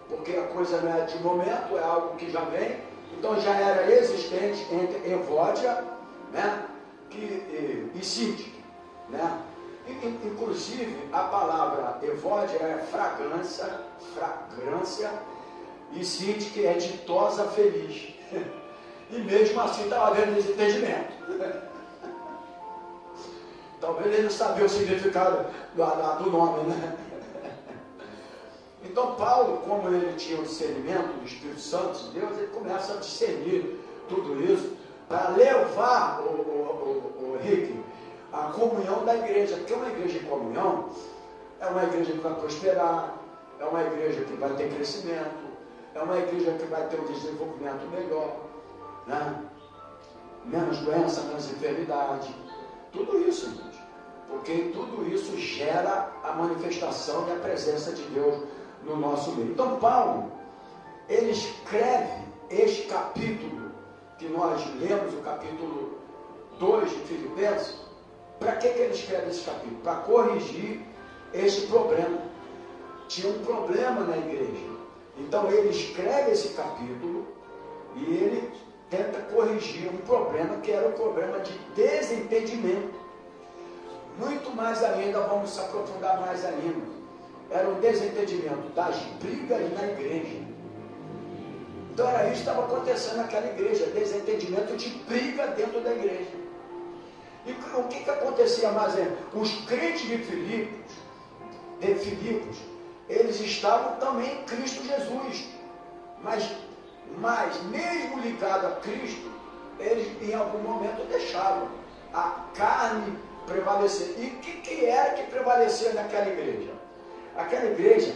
porque a coisa não é de momento, é algo que já vem, então já era existente entre Evódia, né, e Sinti, né? Inclusive a palavra Evódia é fragrância, e Sinti que é ditosa feliz, e mesmo assim estava havendo desentendimento. Talvez ele não sabia o significado do nome, né? Então Paulo, como ele tinha o discernimento do Espírito Santo de Deus, ele começa a discernir tudo isso para levar o Rick a comunhão da igreja, porque uma igreja em comunhão é uma igreja que vai prosperar, é uma igreja que vai ter crescimento, é uma igreja que vai ter um desenvolvimento melhor, né? Menos doença, menos enfermidade, tudo isso, gente, porque tudo isso gera a manifestação e a presença de Deus no nosso meio. Então Paulo, ele escreve este capítulo que nós lemos, o capítulo 2 de Filipenses. Para que ele escreve esse capítulo? Para corrigir este problema. Tinha um problema na igreja. Então ele escreve esse capítulo e ele tenta corrigir um problema que era o problema de desentendimento. Muito mais ainda, vamos se aprofundar mais ainda. Era um desentendimento das brigas na igreja. Então era isso que estava acontecendo naquela igreja, desentendimento de briga dentro da igreja. E o que acontecia mais ainda? Os crentes de Filipos, eles estavam também em Cristo Jesus, mas mesmo ligado a Cristo, eles em algum momento deixaram a carne prevalecer. E o que era que prevalecia naquela igreja? Aquela igreja,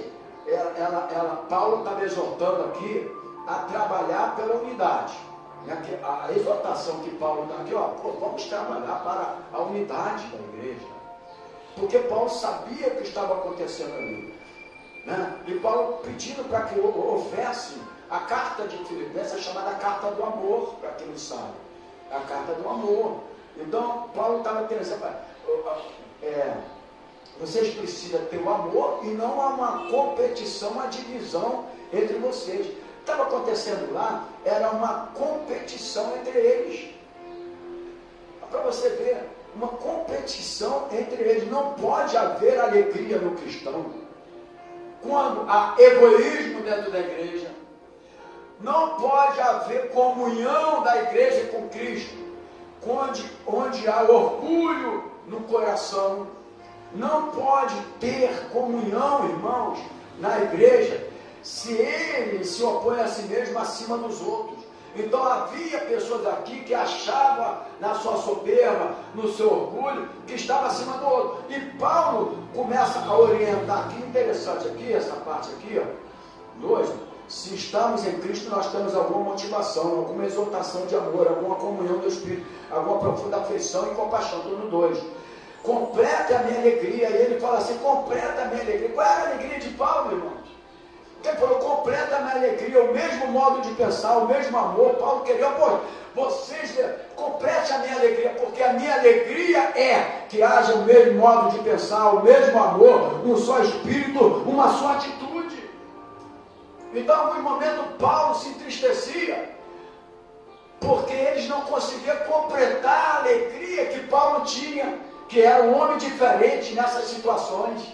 Paulo estava exortando aqui a trabalhar pela unidade. A exortação que Paulo dá aqui, vamos trabalhar para a unidade da igreja. Porque Paulo sabia o que estava acontecendo ali, né? E Paulo pedindo para que houvesse a carta de Filipenses, chamada Carta do Amor, para quem não sabe. A Carta do Amor. Então, Paulo estava pensando, vocês precisam ter o amor e não há uma competição, uma divisão entre vocês. O que estava acontecendo lá era uma competição entre eles. Para você ver, uma competição entre eles. Não pode haver alegria no cristão quando há egoísmo dentro da igreja. Não pode haver comunhão da igreja com Cristo onde há orgulho no coração. Não pode ter comunhão, irmãos, na igreja, se ele se opõe a si mesmo acima dos outros. Então havia pessoas aqui que achavam na sua soberba, no seu orgulho, que estava acima do outro. E Paulo começa a orientar, que interessante aqui, essa parte aqui, 2, se estamos em Cristo, nós temos alguma motivação, alguma exortação de amor, alguma comunhão do Espírito, alguma profunda afeição e compaixão. Estou no 2. Completa a minha alegria. E ele fala assim, completa a minha alegria. Qual era a alegria de Paulo, irmãos? Ele falou, completa a minha alegria, o mesmo modo de pensar, o mesmo amor. Paulo queria, vocês complete a minha alegria, porque a minha alegria é que haja o mesmo modo de pensar, o mesmo amor, um só espírito, uma só atitude. Então, em algum momento, Paulo se entristecia, porque eles não conseguiam completar a alegria que Paulo tinha, que era um homem diferente nessas situações.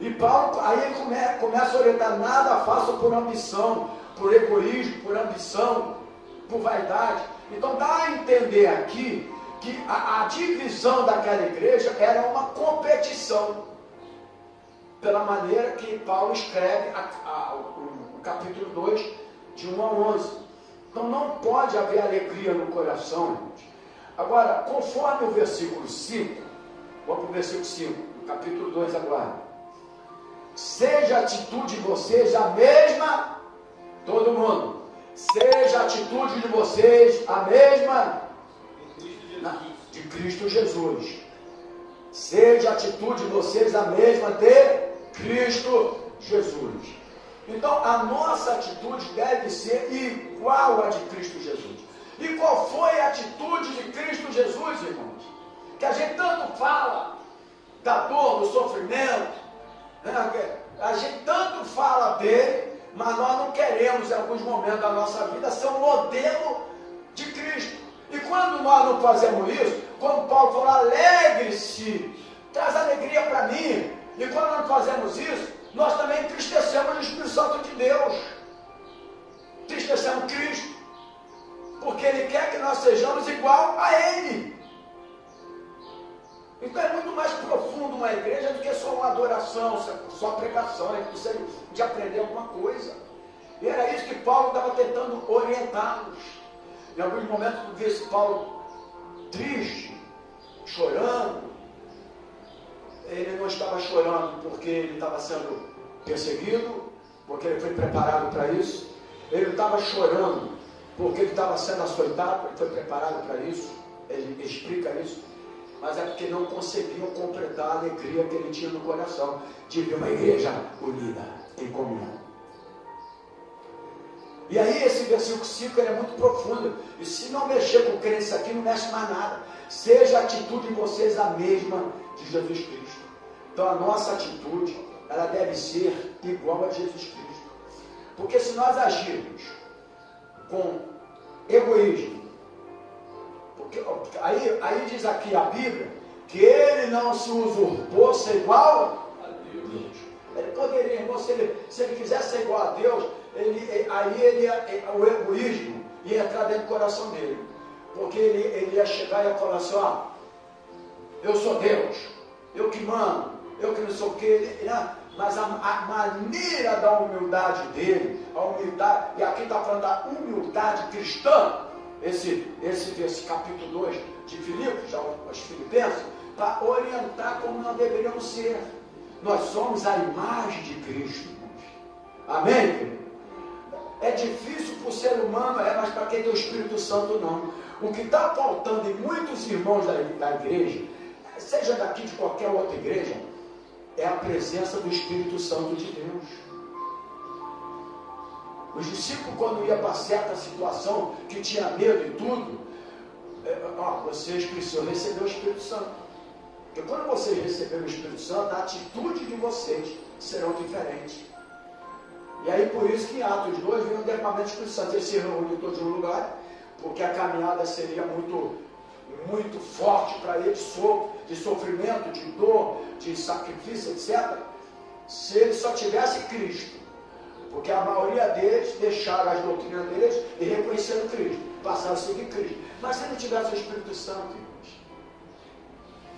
E Paulo, aí ele começa a orientar, nada façam por ambição, por egoísmo, por ambição, por vaidade. Então dá a entender aqui que a divisão daquela igreja era uma competição, pela maneira que Paulo escreve o capítulo 2, de 1 a 11. Então não pode haver alegria no coração, gente. Agora, conforme o versículo 5, vamos para o versículo 5, capítulo 2 agora. Seja a atitude de vocês a mesma, todo mundo, seja a atitude de vocês a mesma de Cristo Jesus. Seja a atitude de vocês a mesma de Cristo Jesus. Então a nossa atitude deve ser igual à de Cristo Jesus. E qual foi a atitude de Cristo Jesus, irmãos? Que a gente tanto fala da dor, do sofrimento, a gente tanto fala dele, mas nós não queremos, em alguns momentos da nossa vida, ser um modelo de Cristo. E quando nós não fazemos isso, como Paulo falou, alegre-se, traz alegria para mim. E quando nós não fazemos isso, nós também entristecemos o Espírito Santo de Deus, entristecemos Cristo, porque Ele quer que nós sejamos igual a Ele. Então é muito mais profundo uma igreja do que só uma adoração, só pregação. A gente precisa de aprender alguma coisa. E era isso que Paulo estava tentando orientá-los. Em alguns momentos eu vi esse Paulo triste, chorando. Ele não estava chorando porque ele estava sendo perseguido, porque ele foi preparado para isso. Ele não estava chorando porque ele estava sendo açoitado, ele foi preparado para isso. Ele explica isso. Mas é porque não conseguiam completar a alegria que ele tinha no coração de ver uma igreja unida em comunhão. E aí esse versículo 5 ele é muito profundo. E se não mexer com crentes aqui, não mexe mais nada. Seja a atitude de vocês a mesma de Jesus Cristo. Então a nossa atitude, ela deve ser igual a Jesus Cristo. Porque se nós agirmos com egoísmo, aí diz aqui a Bíblia que ele não se usurpou ser igual a Deus. Ele poderia, irmão, se ele quisesse ser igual a Deus, o egoísmo ia entrar dentro do coração dele. Porque ele ia chegar e ia falar assim, eu sou Deus, eu que mando, eu que não sou o que, mas a maneira da humildade dele, a humildade, e aqui está falando da humildade cristã, esse capítulo 2 de Filipos, já os Filipenses, para orientar como nós deveríamos ser. Nós somos a imagem de Cristo, irmãos. Amém, querido? É difícil para o ser humano, mas para quem tem o Espírito Santo não. O que está faltando em muitos irmãos da igreja, seja daqui de qualquer outra igreja, é a presença do Espírito Santo de Deus. Os discípulos, quando iam para certa situação, que tinha medo e tudo, vocês precisam receber o Espírito Santo. Porque quando vocês receberem o Espírito Santo, a atitude de vocês serão diferentes. E aí por isso que em Atos 2 vem o derramamento do Espírito Santo. Eles se reuniram todos em um lugar, porque a caminhada seria muito, muito forte para eles, de sofrimento, de dor, de sacrifício, etc. Se eles só tivessem Cristo. Porque a maioria deles deixaram as doutrinas deles e reconheceram Cristo, passaram a seguir Cristo. Mas se não tivesse o Espírito Santo, irmãos,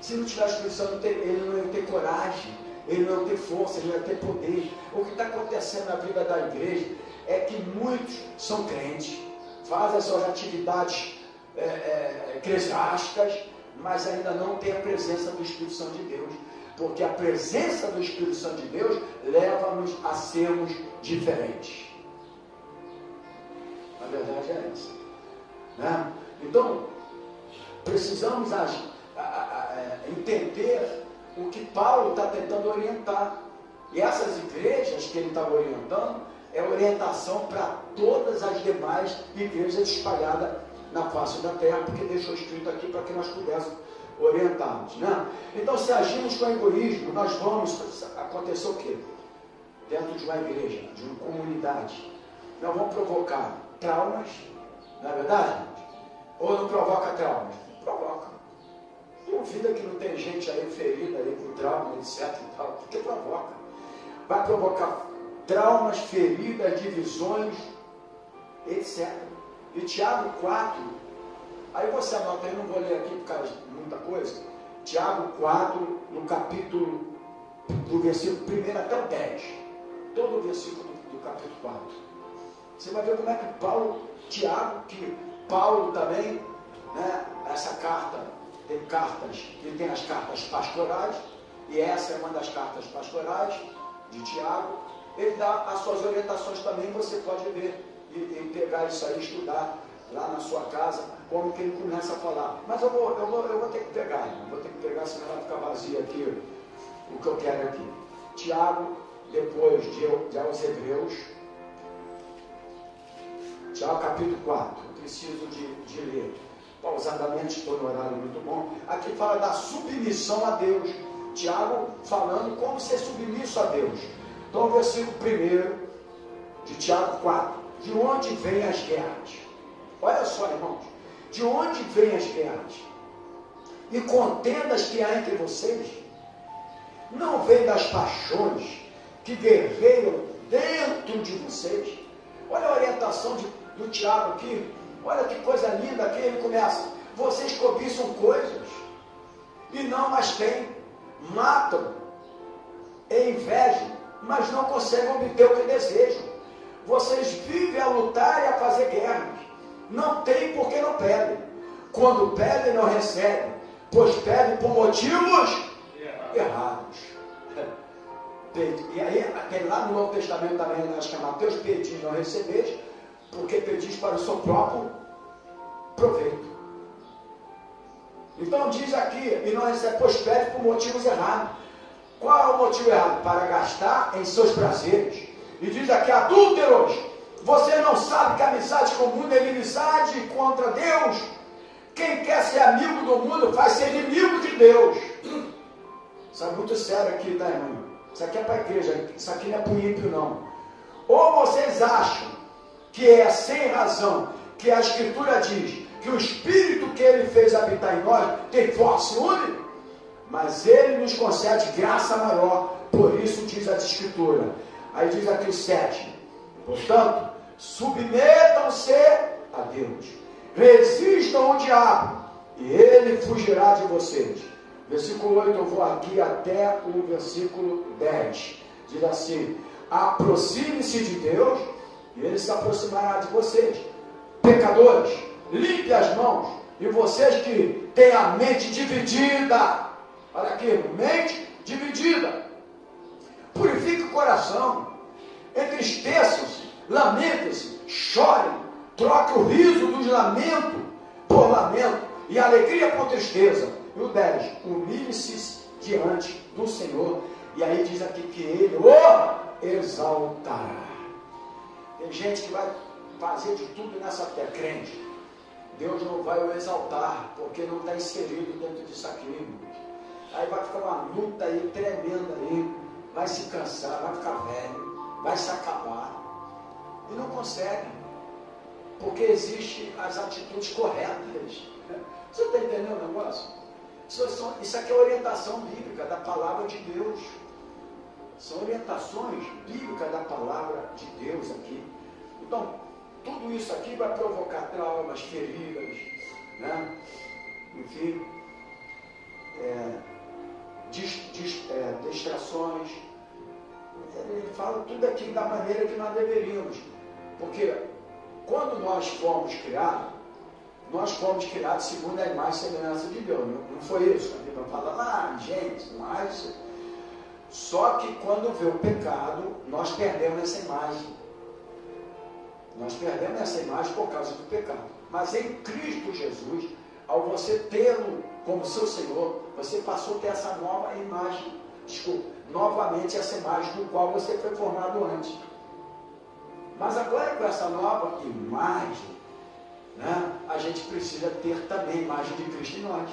se não tivesse o Espírito Santo, ele não ia ter coragem, ele não ia ter força, ele não ia ter poder. O que está acontecendo na vida da igreja é que muitos são crentes, fazem as suas atividades eclesiásticas, mas ainda não tem a presença do Espírito Santo de Deus. Porque a presença do Espírito Santo de Deus leva-nos a sermos diferentes. A verdade é essa. Né? Então, precisamos entender o que Paulo está tentando orientar. E essas igrejas que ele estava orientando, é orientação para todas as demais igrejas espalhadas na face da terra, porque deixou escrito aqui para que nós pudéssemos orientá-los, né? Então, se agimos com egoísmo, nós vamos acontecer o quê? Dentro de uma igreja, de uma comunidade, nós vamos provocar traumas, não é verdade? Ou não provoca traumas? Provoca. Duvida que não tem gente aí ferida aí com trauma, etc e tal, porque provoca. Vai provocar traumas, feridas, divisões, etc. E Tiago 4, aí você anota aí, não vou ler aqui por causa de muita coisa. Tiago 4, no capítulo, do versículo 1 até o 10. Todo o versículo do capítulo 4. Você vai ver como é que Tiago, que Paulo também, né, essa carta, tem cartas, ele tem as cartas pastorais, e essa é uma das cartas pastorais de Tiago. Ele dá as suas orientações também, você pode ver e pegar isso aí, estudar lá na sua casa, como que ele começa a falar. Mas eu vou ter que pegar, senão vai ficar vazio aqui o que eu quero aqui. Tiago, depois de aos Hebreus, Tiago capítulo 4, eu preciso de ler pausadamente, estou no horário muito bom. Aqui fala da submissão a Deus. Tiago falando como ser submisso a Deus. Então, o versículo 1 de Tiago 4. De onde vêm as guerras? Olha só, irmãos. De onde vêm as guerras? E contendas que há entre vocês? Não vem das paixões que guerreiam dentro de vocês? Olha a orientação do Tiago aqui. Olha que coisa linda aqui. Ele começa. Vocês cobiçam coisas e não as têm. Matam e invejam, mas não conseguem obter o que desejam. Vocês vivem a lutar e a fazer guerras. Não tem porque não pedem. Quando pedem, não recebem, pois pedem por motivos errados. E aí, tem lá no Novo Testamento também, acho que é Mateus, pedis não recebeis, porque pedis para o seu próprio proveito. Então diz aqui, e não recebe, pois pede por motivos errados. Qual é o motivo errado? Para gastar em seus prazeres. E diz aqui, adúlteros, você não sabe que a amizade com o mundo é inimizade contra Deus? Quem quer ser amigo do mundo faz ser inimigo de Deus. Isso é muito sério aqui, tá, irmão? Isso aqui é para a igreja, isso aqui não é para o ímpio, não. Ou vocês acham que é sem razão, que a Escritura diz que o Espírito que Ele fez habitar em nós tem força única, mas Ele nos concede graça maior, por isso diz a Escritura. Aí diz aqui o 7, portanto, submetam-se a Deus, resistam ao diabo, e ele fugirá de vocês. Versículo 8, eu vou aqui até o versículo 10, diz assim, aproxime-se de Deus, e Ele se aproximará de vocês. Pecadores, limpe as mãos, e vocês que têm a mente dividida, olha aqui, mente dividida, purifique o coração, entristeçam-se, lamentem-se, chorem, troque o riso dos lamentos por lamento, e a alegria por tristeza. E o 10, humilhe-se diante do Senhor, e aí diz aqui que Ele o exaltará. Tem gente que vai fazer de tudo nessa terra, crente. Deus não vai o exaltar, porque não está inserido dentro disso aqui. Aí vai ficar uma luta aí tremenda aí, vai se cansar, vai ficar velho, vai se acabar. E não consegue, porque existem as atitudes corretas. Você está entendendo o negócio? Isso aqui é orientação bíblica da palavra de Deus. São orientações bíblicas da palavra de Deus aqui. Então, tudo isso aqui vai provocar traumas, feridas, né? Enfim, distrações. Ele fala tudo aqui da maneira que nós deveríamos. Porque quando nós fomos criados segundo a imagem e semelhança de Deus. Não foi isso que a Bíblia fala lá, gente, mas só que quando veio o pecado, nós perdemos essa imagem. Nós perdemos essa imagem por causa do pecado. Mas em Cristo Jesus, ao você tê-lo como seu Senhor, você passou a ter essa nova imagem. novamente essa imagem do qual você foi formado antes. Mas agora com essa nova imagem, né, a gente precisa ter também a imagem de Cristo em nós.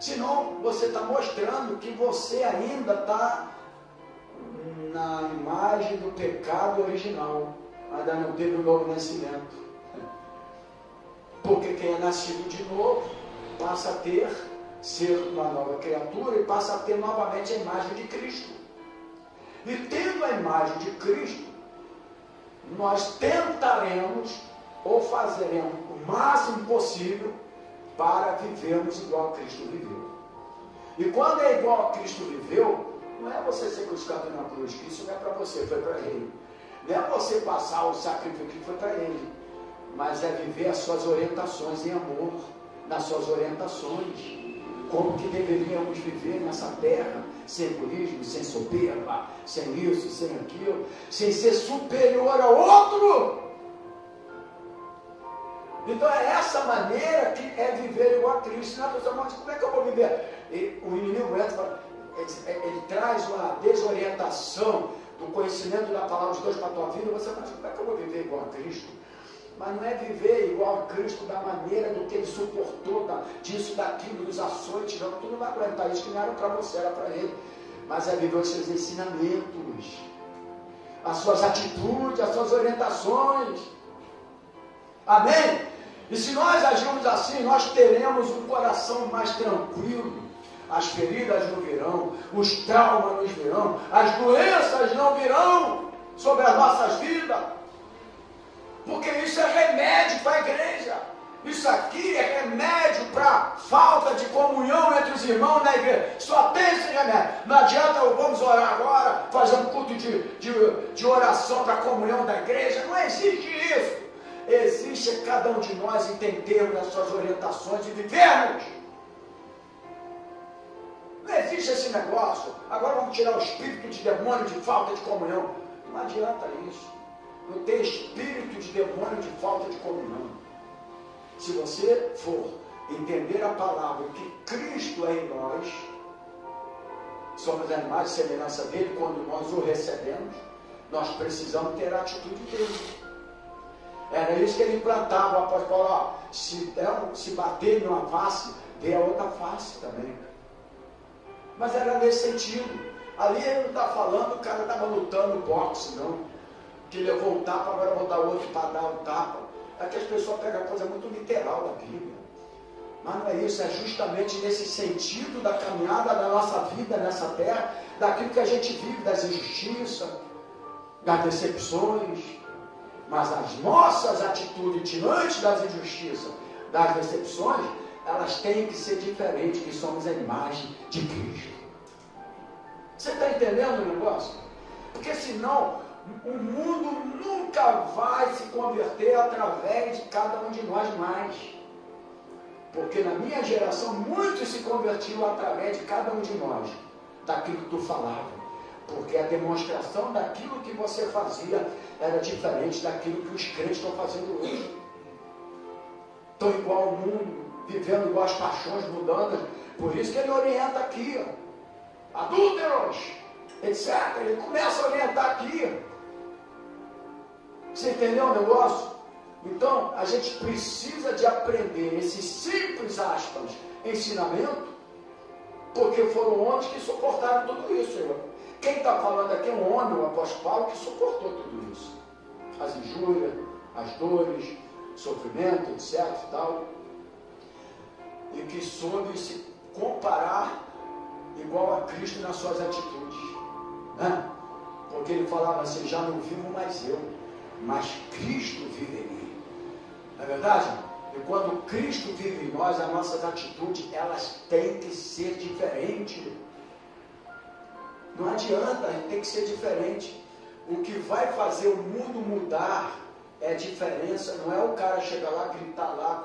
Senão você está mostrando que você ainda está na imagem do pecado original, ainda não teve um novo nascimento. Porque quem é nascido de novo passa a ser uma nova criatura e passa a ter novamente a imagem de Cristo. E tendo a imagem de Cristo, nós tentaremos ou fazeremos o máximo possível para vivermos igual a Cristo viveu. E quando é igual a Cristo viveu, não é você ser crucificado na cruz, que isso não é para você, foi para Ele. Não é você passar o sacrifício que foi para Ele, mas é viver as suas orientações em amor, nas suas orientações, como que deveríamos viver nessa terra, sem egoísmo, sem soberba, sem isso, sem aquilo, sem ser superior ao outro. Então é essa maneira que é viver igual a Cristo. Não, pessoal, mas como é que eu vou viver? E o inimigo entra, ele traz uma desorientação do conhecimento da palavra de Deus para a tua vida. Você fala, como é que eu vou viver igual a Cristo? Mas não é viver igual a Cristo da maneira do que ele suportou, disso, daquilo, dos açoites, não. Tu não vai aguentar isso, que não era para você, era para ele. Mas é viver os seus ensinamentos, as suas atitudes, as suas orientações. Amém? E se nós agirmos assim, nós teremos um coração mais tranquilo. As feridas não virão, os traumas não virão, as doenças não virão sobre as nossas vidas. Porque isso é remédio para a igreja. Isso aqui é remédio para falta de comunhão entre os irmãos na igreja. Só tem esse remédio. Não adianta vamos orar agora, fazer um culto de oração para a comunhão da igreja. Não existe isso. Existe cada um de nós entendermos as suas orientações e vivermos. Não existe esse negócio. Agora vamos tirar o espírito de demônio de falta de comunhão. Não adianta isso. Não tem espírito de demônio de falta de comunhão. Se você for entender a palavra que Cristo é em nós, somos a imagem e semelhança dele, quando nós o recebemos, nós precisamos ter a atitude dele. Era isso que ele implantava, o apóstolo Paulo, se bater numa face, dê a outra face também. Mas era nesse sentido. Ali ele não está falando, o cara estava lutando boxe, não. Que levou um tapa, agora vou dar outro para dar um tapa. É que as pessoas pegam a coisa muito literal da Bíblia. Mas não é isso, é justamente nesse sentido da caminhada da nossa vida nessa terra, daquilo que a gente vive, das injustiças, das decepções. Mas as nossas atitudes diante das injustiças, das decepções, elas têm que ser diferentes, que somos a imagem de Cristo. Você está entendendo o negócio? Porque senão o mundo nunca vai se converter através de cada um de nós mais. Porque na minha geração, muitos se convertiam através de cada um de nós, daquilo que tu falava. Porque a demonstração daquilo que você fazia era diferente daquilo que os crentes estão fazendo hoje. Estão igual ao mundo, vivendo igual as paixões mundanas. Por isso que ele orienta aqui, ó, adúlteros, etc. Ele começa a orientar aqui. Você entendeu o negócio? Então, a gente precisa de aprender esse simples, aspas, ensinamento, porque foram homens que suportaram tudo isso, irmão. Quem está falando aqui é um homem, o apóstolo Paulo, que suportou tudo isso. As injúrias, as dores, sofrimento, etc. e tal. E que soube se comparar igual a Cristo nas suas atitudes. Né? Porque ele falava assim, já não vivo mais eu, mas Cristo vive em mim. Não é verdade? E quando Cristo vive em nós, as nossas atitudes, elas têm que ser diferentes. Não adianta, a gente tem que ser diferente. O que vai fazer o mundo mudar é a diferença. Não é o cara chegar lá, gritar lá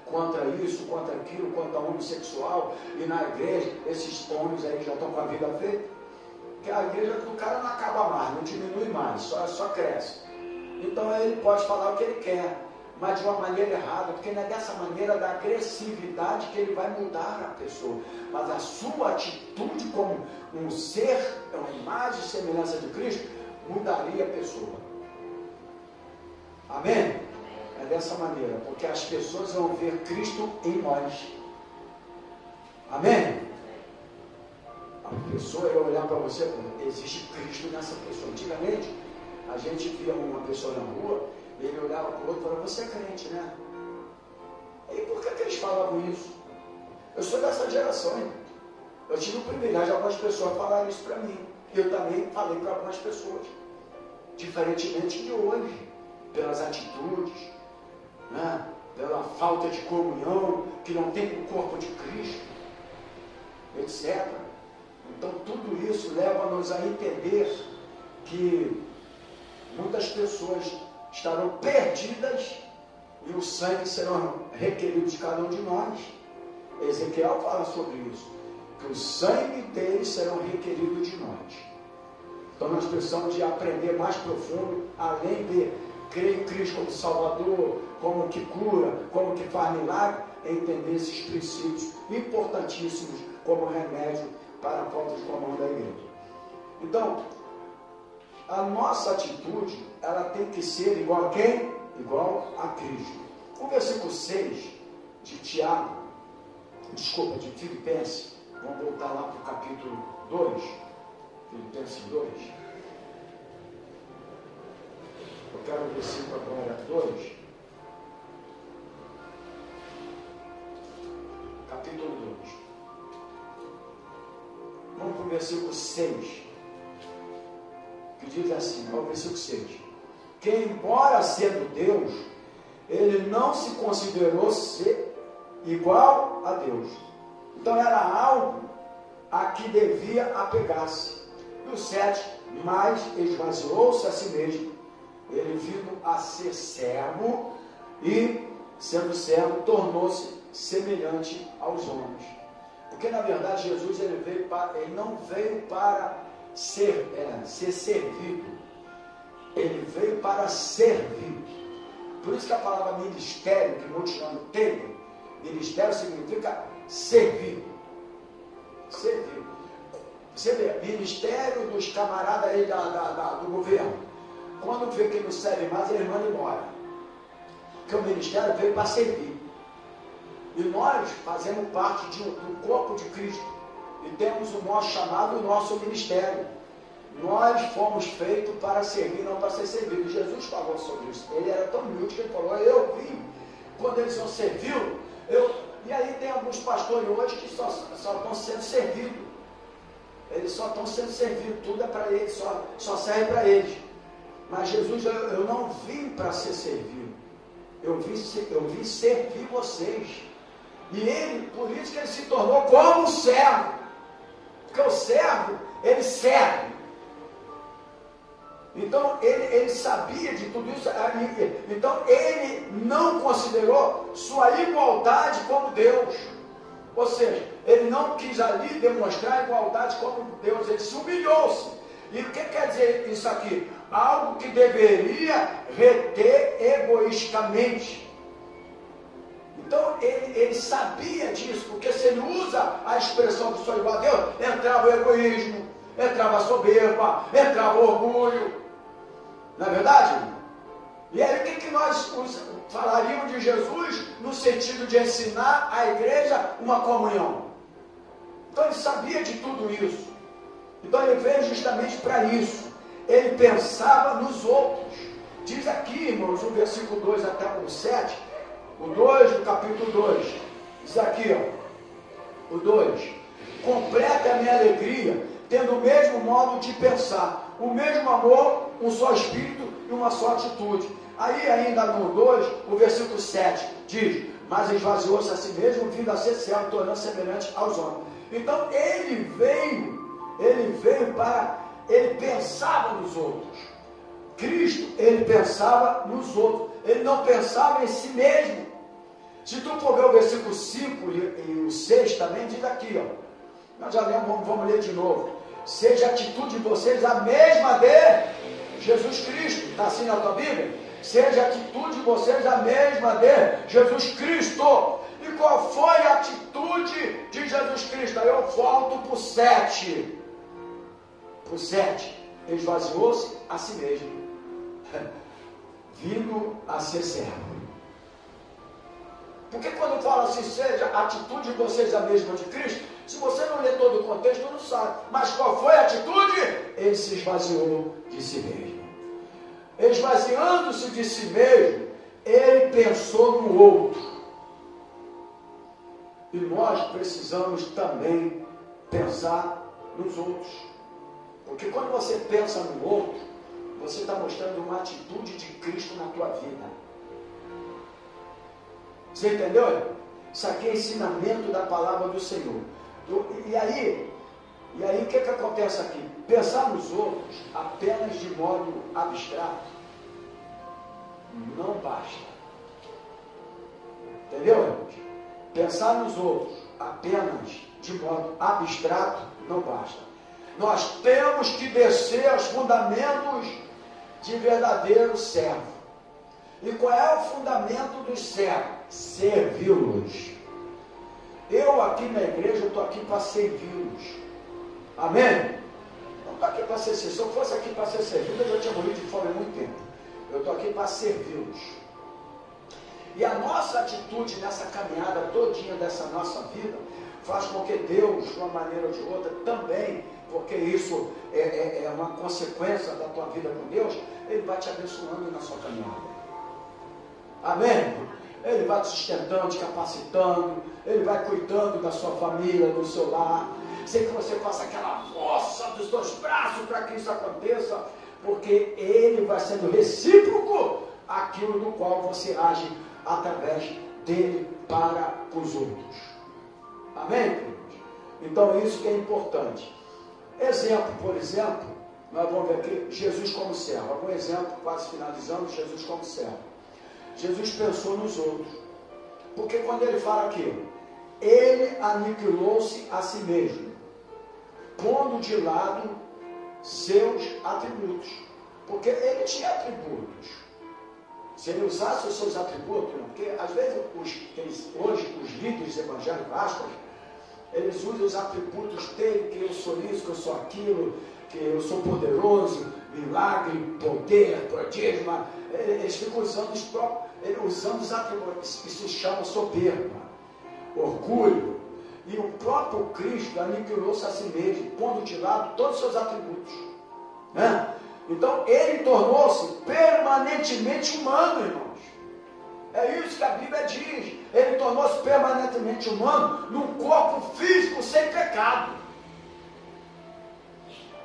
contra isso, contra aquilo, contra a homossexual. E na igreja, esses homens aí já estão com a vida feita. Porque a igreja do cara não acaba mais, não diminui mais, só cresce. Então ele pode falar o que ele quer. mas de uma maneira errada, porque não é dessa maneira da agressividade que ele vai mudar a pessoa, mas a sua atitude como um ser, uma imagem e semelhança de Cristo, mudaria a pessoa. Amém? É dessa maneira, porque as pessoas vão ver Cristo em nós. Amém? A pessoa ia olhar para você e falar, existe Cristo nessa pessoa. Antigamente, a gente via uma pessoa na rua, ele olhava para o outro e falava, você é crente, né? E por que eles falavam isso? Eu sou dessa geração, hein? Eu tive o privilégio de algumas pessoas falarem isso para mim. Eu também falei para algumas pessoas. Diferentemente de hoje, pelas atitudes, né? Pela falta de comunhão, que não tem com o corpo de Cristo, etc. Então tudo isso leva-nos a entender que muitas pessoas estarão perdidas e o sangue será requerido de cada um de nós. Ezequiel fala sobre isso, que o sangue deles será requerido de nós. Então nós precisamos de aprender mais profundo, além de crer em Cristo como Salvador, como que cura, como que faz milagre, entender esses princípios importantíssimos como remédio para a falta de comunhão da igreja. Então, a nossa atitude, ela tem que ser igual a quem? Igual a Cristo. O versículo 6 de de Filipenses, vamos voltar lá para o capítulo 2, Filipenses 2. Eu quero o versículo agora 2. Capítulo 2. Vamos para o versículo 6. Que diz assim, é o versículo 6. Que embora sendo Deus, ele não se considerou ser igual a Deus. Então era algo a que devia apegar-se. E o 7, mas esvaziou-se a si mesmo, ele vindo a ser servo, e sendo servo, tornou-se semelhante aos homens. Porque na verdade Jesus ele não veio para ser servido, ele veio para servir. Por isso que a palavra ministério, que muitos chamam de ministério, significa servir. Servir. Você vê, ministério dos camaradas aí do governo. Quando vê que não serve mais, eles mandam embora. Porque o ministério veio para servir. E nós fazemos parte do corpo de Cristo. E temos o nosso chamado, o nosso ministério. Nós fomos feitos para servir, não para ser servido. Jesus falou sobre isso. Ele era tão humilde que ele falou, eu vim. Quando eles não serviram, E aí tem alguns pastores hoje que só estão sendo servidos. Eles só estão sendo servidos, tudo é para eles, só serve para eles. Mas Jesus, eu não vim para ser servido. Eu vim servir vocês. E ele, por isso que ele se tornou como servo. Porque o servo, ele serve. Então ele sabia de tudo isso. Então ele não considerou sua igualdade como Deus. Ou seja, ele não quis ali demonstrar igualdade como Deus. Ele se humilhou-se. E o que quer dizer isso aqui? Algo que deveria reter egoisticamente. Então ele sabia disso, porque se ele usa a expressão que sou igual a Deus, entrava o egoísmo, entrava a soberba, entrava o orgulho. Não é verdade? E aí o que nós falaríamos de Jesus no sentido de ensinar à igreja uma comunhão? Então ele sabia de tudo isso. Então ele veio justamente para isso. Ele pensava nos outros. Diz aqui, irmãos, no versículo 2 até o 7, o 2 do capítulo 2, diz aqui, ó, o 2, completa a minha alegria, tendo o mesmo modo de pensar, o mesmo amor, um só espírito e uma só atitude. Aí ainda no 2, o versículo 7, diz, mas esvaziou-se a si mesmo, vindo a ser servo, tornando semelhante aos homens. Então ele veio para, ele pensava nos outros. Cristo, ele pensava nos outros, ele não pensava em si mesmo. Se tu for ver o versículo 5 e o 6 também, diz aqui, ó, nós já lemos, vamos ler de novo. Seja a atitude de vocês a mesma de Jesus Cristo. Está assim na tua Bíblia? seja a atitude de vocês a mesma de Jesus Cristo. E qual foi a atitude de Jesus Cristo? Aí eu volto para o 7. Para o 7. Esvaziou-se a si mesmo, vindo a ser servo. Porque quando fala assim, seja a atitude de vocês a mesma de Cristo, se você não lê todo o contexto, não sabe. Mas qual foi a atitude? Ele se esvaziou de si mesmo. Esvaziando-se de si mesmo, ele pensou no outro. E nós precisamos também pensar nos outros. Porque quando você pensa no outro, você está mostrando uma atitude de Cristo na tua vida. Você entendeu? Isso aqui é ensinamento da palavra do Senhor. E aí o que acontece aqui? Pensar nos outros apenas de modo abstrato não basta. Entendeu, irmãos? Pensar nos outros apenas de modo abstrato não basta. Nós temos que descer aos fundamentos de verdadeiro servo. E qual é o fundamento do servo? Servi-los. Eu aqui na igreja, eu estou aqui para servi-los. Amém? Não estou aqui para ser servido. Se eu fosse aqui para ser servido, eu já tinha morrido de fome há muito tempo. Eu estou aqui para servi-los. E a nossa atitude nessa caminhada todinha dessa nossa vida faz com que Deus, de uma maneira ou de outra, também, porque isso é uma consequência da tua vida com Deus, Ele vai te abençoando na sua caminhada. Amém? Ele vai te sustentando, te capacitando, Ele vai cuidando da sua família, do seu lar. Sei que você faça aquela força dos dois braços para que isso aconteça, porque Ele vai sendo recíproco aquilo no qual você age através dele para os outros. Amém, queridos? Então isso que é importante. Exemplo, por exemplo, nós vamos ver aqui Jesus como servo. Algum exemplo, quase finalizando, Jesus como servo. Jesus pensou nos outros. Porque quando ele fala aqui, ele aniquilou-se a si mesmo, pondo de lado seus atributos. Porque ele tinha atributos. Se ele usasse os seus atributos, porque às vezes hoje os líderes evangélicos, aspas, eles usam os atributos dele, que eu sou isso, que eu sou aquilo, que eu sou poderoso, milagre, poder, prodígio, eles ficam usando os atributos, isso se chama soberba, orgulho, e o próprio Cristo aniquilou-se a si mesmo, pondo de lado todos os seus atributos, né? Então ele tornou-se permanentemente humano, irmãos. É isso que a Bíblia diz. Ele tornou-se permanentemente humano num corpo físico sem pecado.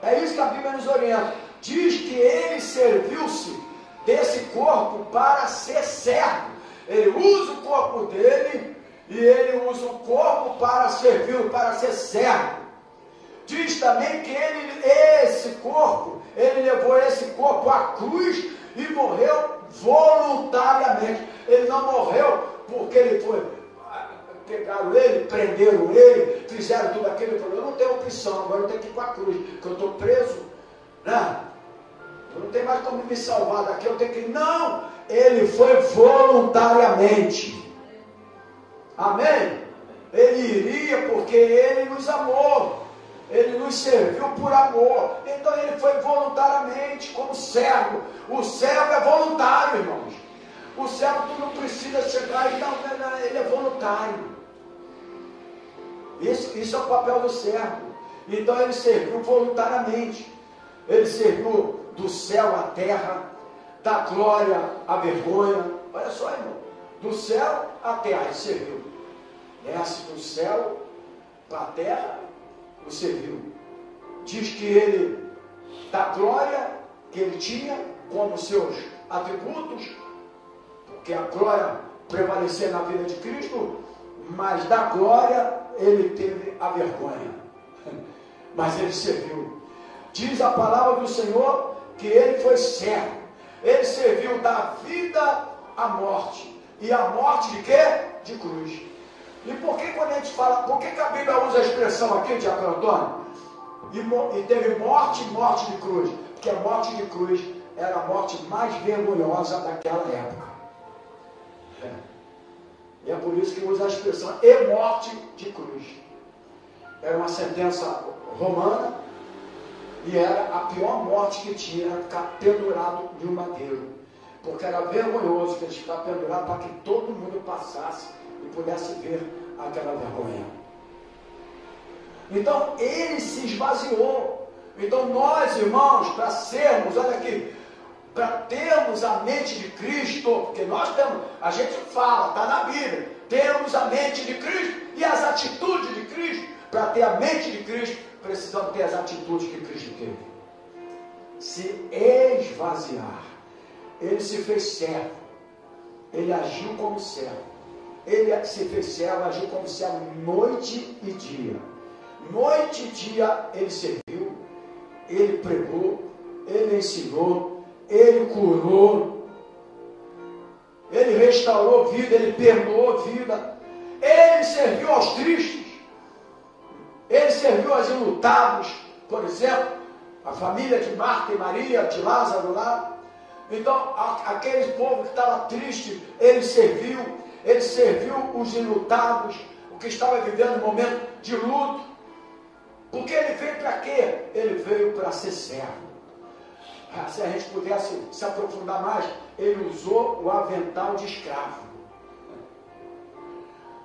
É isso que a Bíblia nos orienta. Diz que ele serviu-se desse corpo para ser servo. Ele usa o corpo dele e ele usa o corpo para servir, para ser servo. Diz também que ele levou esse corpo à cruz e morreu voluntariamente. Ele não morreu porque ele foi. Pegaram ele, prenderam ele, fizeram tudo aquilo. Ele falou: eu não tenho opção, agora eu tenho que ir para a cruz, porque eu estou preso, né? Eu não tenho mais como me salvar daqui, eu tenho que ir. Não! Ele foi voluntariamente. Amém? Ele iria porque ele nos amou. Ele nos serviu por amor. Então ele foi voluntariamente como servo. O servo é voluntário, irmãos. O servo, tu não precisa chegar e não, ele é voluntário. Isso é o papel do servo. Então ele serviu voluntariamente. Ele serviu do céu à terra, da glória à vergonha. Olha só, irmão. Do céu à terra ele serviu. Desce do céu para a terra, o serviu. Diz que ele, da glória que ele tinha como seus atributos, porque a glória prevalecia na vida de Cristo, mas da glória ele teve a vergonha. Mas ele serviu. Diz a palavra do Senhor que ele foi servo. Ele serviu da vida à morte. E a morte de quê? De cruz. E por que quando a gente fala, por que a Bíblia usa a expressão aqui, Diácono Antônio? E teve morte de cruz. Porque a morte de cruz era a morte mais vergonhosa daquela época. E é por isso que usa a expressão e morte de cruz. Era uma sentença romana e era a pior morte que tinha, era ficar pendurado de um madeiro. Porque era vergonhoso que eles ficassem pendurados para que todo mundo passasse e pudesse ver aquela vergonha. Então ele se esvaziou. Então nós, irmãos, para sermos, olha aqui, para termos a mente de Cristo, porque nós temos, a gente fala, está na Bíblia, temos a mente de Cristo e as atitudes de Cristo. Para ter a mente de Cristo, precisamos ter as atitudes que Cristo teve. Se esvaziar. Ele se fez servo. Ele agiu como servo. Ele se fez servo, agiu como servo noite e dia. Noite e dia ele serviu, ele pregou, ele ensinou, ele curou, ele restaurou vida, ele perdoou vida, ele serviu aos tristes, ele serviu aos enlutados, por exemplo, a família de Marta e Maria, de Lázaro lá. Então, aquele povo que estava triste, ele serviu os enlutados, o que estava vivendo um momento de luto. Porque ele veio para quê? Ele veio para ser servo. Se a gente pudesse se aprofundar mais, ele usou o avental de escravo.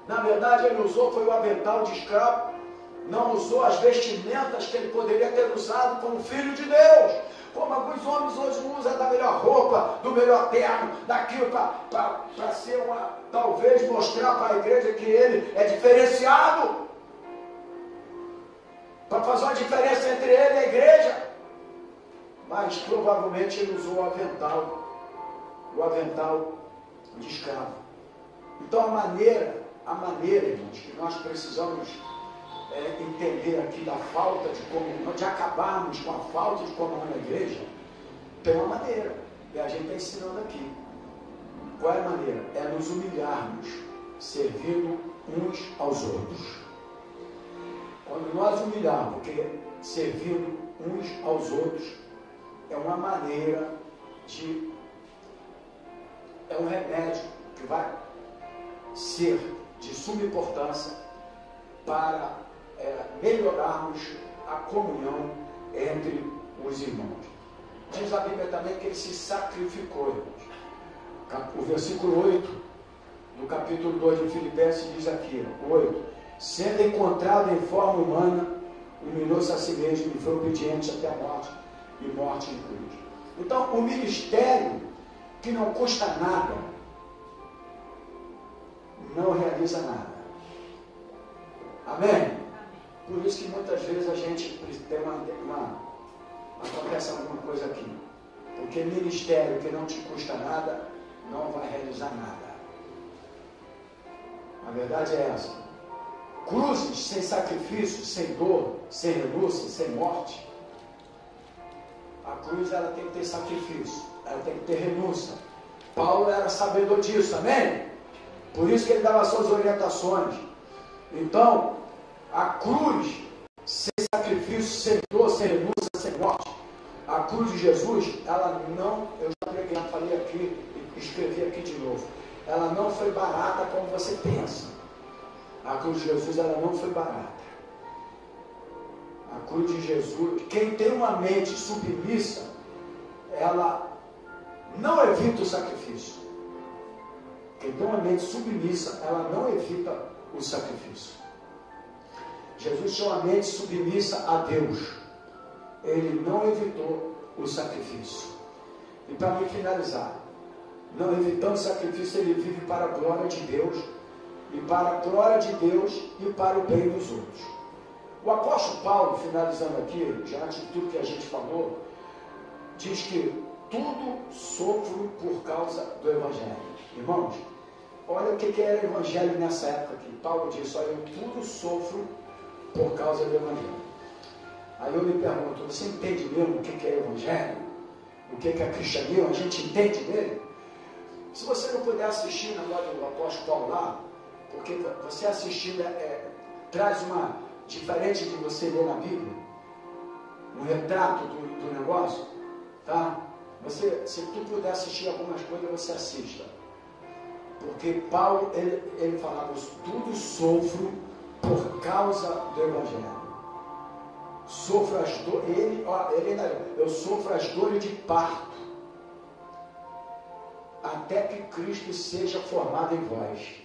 Na verdade, ele usou foi o avental de escravo, não usou as vestimentas que ele poderia ter usado como filho de Deus. Como alguns homens hoje usam da melhor roupa, do melhor terno, daquilo para ser uma, talvez mostrar para a igreja que ele é diferenciado. Para fazer uma diferença entre ele e a igreja. Mas provavelmente ele usou o avental de escravo. Então a maneira, irmãos, que nós precisamos entender aqui da falta de comunhão, de acabarmos com a falta de comunhão na igreja, tem uma maneira, e a gente está ensinando aqui. Qual é a maneira? É nos humilharmos, servindo uns aos outros. Quando nós humilharmos, porque servindo uns aos outros é uma maneira de, é um remédio que vai ser de suma importância para melhorarmos a comunhão entre os irmãos. Diz a Bíblia também que ele se sacrificou, irmãos. O versículo 8 do capítulo 2 de Filipenses diz aqui, 8: sendo encontrado em forma humana, humilhou-se a si mesmo e foi obediente até a morte, e morte em cruz. Então, o ministério que não custa nada, não realiza nada. Amém? Por isso que muitas vezes a gente tem acontece alguma coisa aqui. Porque ministério que não te custa nada, não vai realizar nada. A verdade é essa. Cruzes sem sacrifício, sem dor, sem renúncia, sem morte. A cruz ela tem que ter sacrifício, ela tem que ter renúncia. Paulo era sabedor disso, amém? Por isso que ele dava suas orientações. Então, a cruz sem sacrifício, sem dor, sem renúncia, sem morte. A cruz de Jesus, ela não, eu já preguei, já falei aqui, e escrevi aqui de novo. Ela não foi barata como você pensa. A cruz de Jesus, ela não foi barata. A cruz de Jesus, quem tem uma mente submissa, ela não evita o sacrifício. Quem tem uma mente submissa, ela não evita o sacrifício. Jesus tinha uma mente submissa a Deus. Ele não evitou o sacrifício. E para me finalizar, não evitando o sacrifício, ele vive para a glória de Deus, e para a glória de Deus e para o bem dos outros. O apóstolo Paulo, finalizando aqui, diante de tudo que a gente falou, diz que tudo sofro por causa do Evangelho. Irmãos, olha o que era o Evangelho nessa época aqui. Paulo diz, olha, eu tudo sofro por causa do Evangelho. Aí eu me pergunto, você entende mesmo o que é Evangelho? O que é cristianismo? A gente entende nele? Se você não puder assistir na glória do apóstolo Paulo lá, porque você assistindo traz uma, diferente de você ler na Bíblia, um retrato do negócio, tá? Se tu puder assistir algumas coisas, você assista. Porque Paulo, ele falava, tudo sofro por causa do Evangelho. Sofro as dores, eu sofro as dores de parto, até que Cristo seja formado em vós.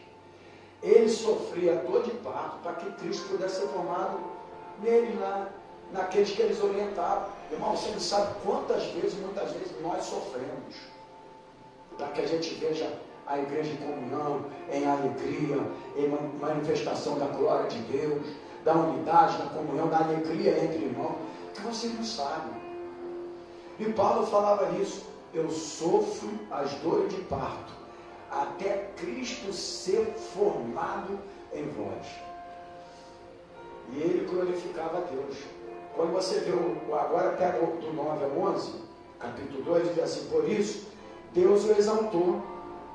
Ele sofria dor de parto para que Cristo pudesse ser formado neles lá, naqueles que eles orientavam. Irmão, você não sabe muitas vezes nós sofremos, para que a gente veja a igreja em comunhão, em alegria, em manifestação da glória de Deus, da unidade, da comunhão, da alegria entre irmãos, que vocês não sabem. E Paulo falava isso, eu sofro as dores de parto, até Cristo ser formado em vós. E ele glorificava a Deus. Quando você vê, agora pega do 9 ao 11, capítulo 2, diz assim, por isso, Deus o exaltou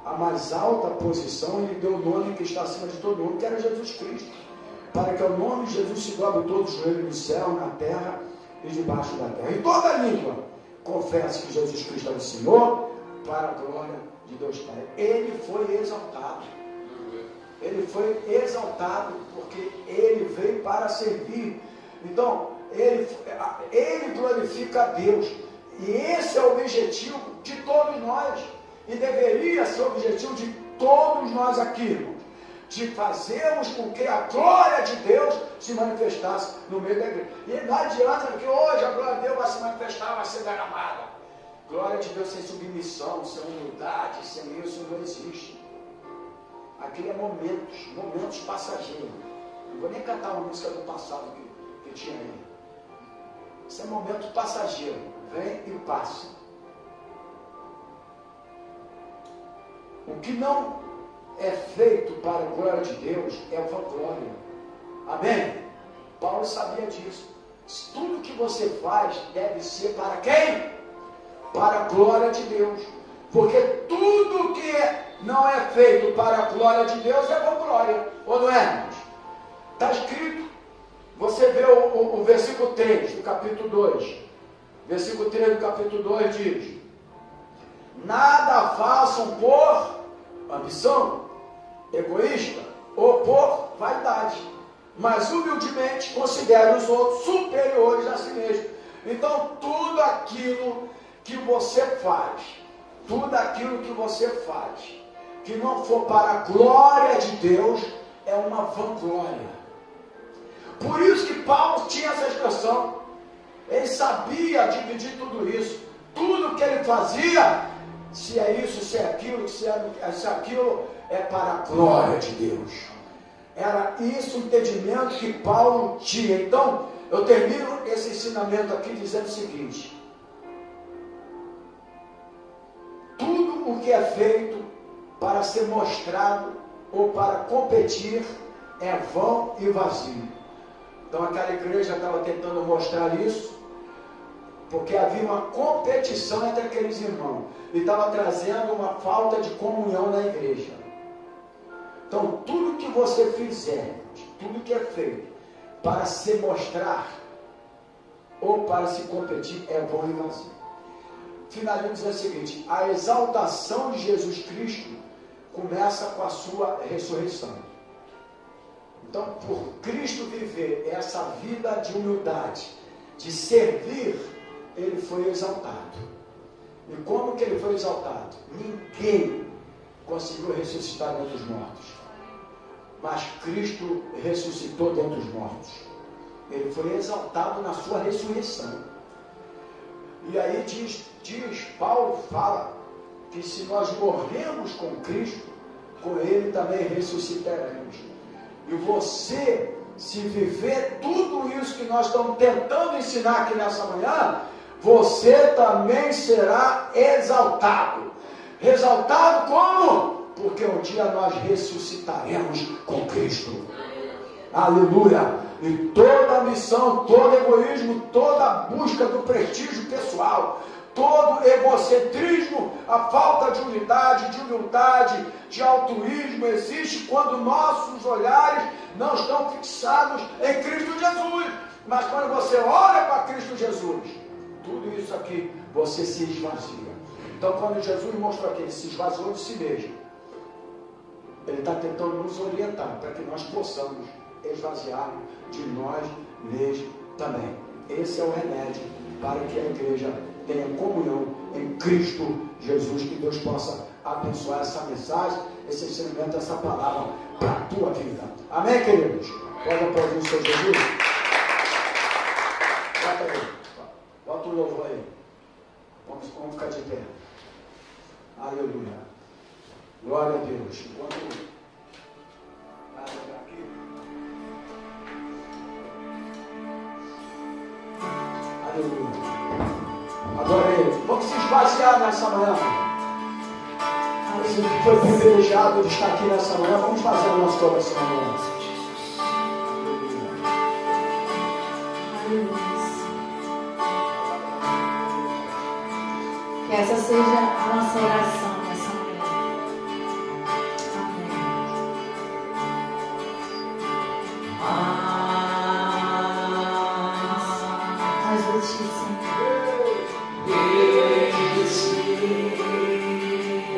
a mais alta posição e lhe deu o nome que está acima de todo nome, que era Jesus Cristo, para que ao nome de Jesus se dobre todo o joelho no céu, na terra e debaixo da terra. E toda língua confesse que Jesus Cristo é o Senhor, para a glória de Deus Pai. Ele foi exaltado. Ele foi exaltado porque ele veio para servir. Então, ele glorifica a Deus. E esse é o objetivo de todos nós. E deveria ser o objetivo de todos nós aqui, irmãos, de fazermos com que a glória de Deus se manifestasse no meio da igreja. E não adianta que hoje a glória de Deus vai se manifestar, vai ser derramada. Glória de Deus sem submissão, sem humildade, sem isso não existe. Aquilo é momentos passageiros. Não vou nem cantar uma música do passado que tinha aí. Isso é momento passageiro, vem e passa. O que não é feito para a glória de Deus é vanglória. Amém? Paulo sabia disso. Tudo que você faz deve ser para quem? Para a glória de Deus. Porque tudo que não é feito para a glória de Deus é vanglória. Ou não é, irmãos? Está escrito. Você vê o versículo 3 do capítulo 2. Versículo 3 do capítulo 2 diz: nada façam por ambição egoísta ou por vaidade, mas humildemente considere os outros superiores a si mesmo. Então, tudo aquilo que você faz, que não for para a glória de Deus, é uma vanglória. Por isso que Paulo tinha essa expressão. Ele sabia dividir tudo isso. Tudo que ele fazia, se é isso, se é aquilo, se aquilo, é para a glória de Deus. Era isso o entendimento que Paulo tinha. Então, eu termino esse ensinamento aqui dizendo o seguinte: tudo o que é feito para ser mostrado ou para competir é vão e vazio. Então aquela igreja estava tentando mostrar isso, porque havia uma competição entre aqueles irmãos, e estava trazendo uma falta de comunhão na igreja. Então tudo que você fizer, tudo que é feito para se mostrar ou para se competir é vão e vazio. Finalizo dizendo o seguinte: a exaltação de Jesus Cristo começa com a sua ressurreição. Então, por Cristo viver essa vida de humildade, de servir, ele foi exaltado. E como que ele foi exaltado? Ninguém conseguiu ressuscitar dentre os mortos, mas Cristo ressuscitou dentre os mortos. Ele foi exaltado na sua ressurreição. E aí Paulo fala que se nós morremos com Cristo, com ele também ressuscitaremos. E você, se viver tudo isso que nós estamos tentando ensinar aqui nessa manhã, você também será exaltado. Exaltado como? Porque um dia nós ressuscitaremos com Cristo. Aleluia! E toda missão, todo egoísmo, toda busca do prestígio pessoal, todo egocentrismo, a falta de unidade, de humildade, de altruísmo existe quando nossos olhares não estão fixados em Cristo Jesus. Mas quando você olha para Cristo Jesus, tudo isso aqui, você se esvazia. Então, quando Jesus mostrou que ele se esvaziou de si mesmo, ele está tentando nos orientar para que nós possamos esvaziar de nós mesmos também. Esse é o remédio para que a igreja tenha comunhão em Cristo Jesus. Que Deus possa abençoar essa mensagem, esse ensinamento, essa palavra para a tua vida. Amém, queridos? Pode aplaudir o Senhor Jesus? Bota aí. Bota o louvor aí. Vamos ficar de pé. Aleluia. Glória a Deus. Enquanto aleluia. Agora vamos se esvaziar nessa manhã. Você que foi privilegiado de estar aqui nessa manhã, vamos fazer o nosso coração agora. Aleluia. Que essa seja a nossa oração nessa manhã. Amém. Nós de ti, Senhor.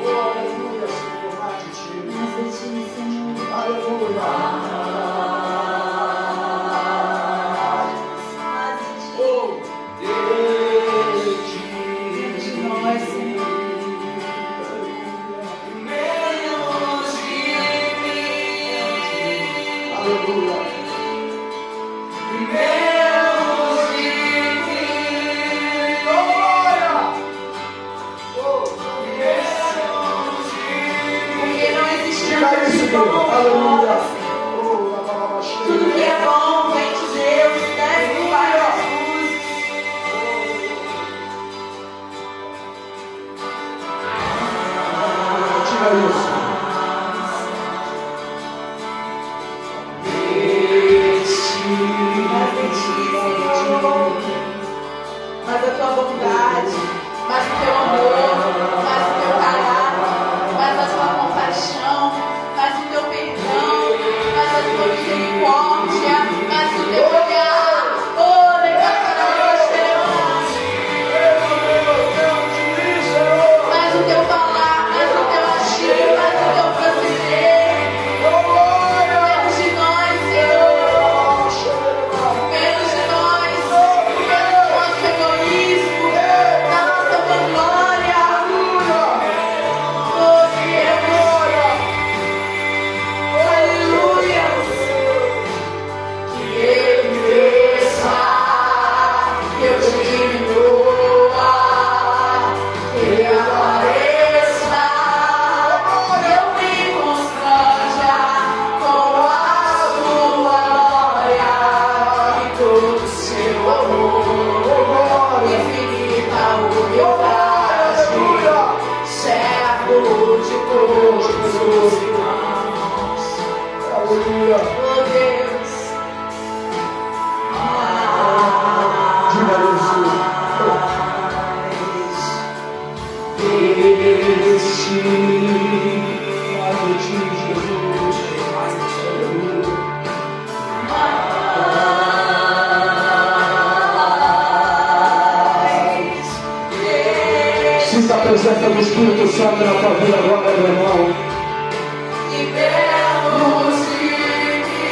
Aleluia, Senhor, mais de ti. Nós de ti, Senhor. Aleluia. Tudo que é bom vem de Deus, desce do Pai Jesus. Diga isso. Mas a tua bondade, mas o teu amor, mas o teu caráter, mas a tua compaixão, mas o teu perdão, mas a tua misericórdia, mas o teu olhar. Oh, mas o teu falar, mas o teu agir, mas o teu proceder. Menos de nós, Senhor. Menos de nós, menos do nosso egoísmo, da nossa vanglória. Oh, Deus. Aleluia. Que Ele cresça, que eu diminua, que Ele apareça, que eu me constranja com a sua glória e todo o seu amor, infinita humildade, servo de todos os irmãos. Aleluia. Oh, Deus. Diga isso. Mais de ti, Jesus. Sinta a presença do Espírito Santo na tua vida agora, meu irmão. Liberta-nos de ti.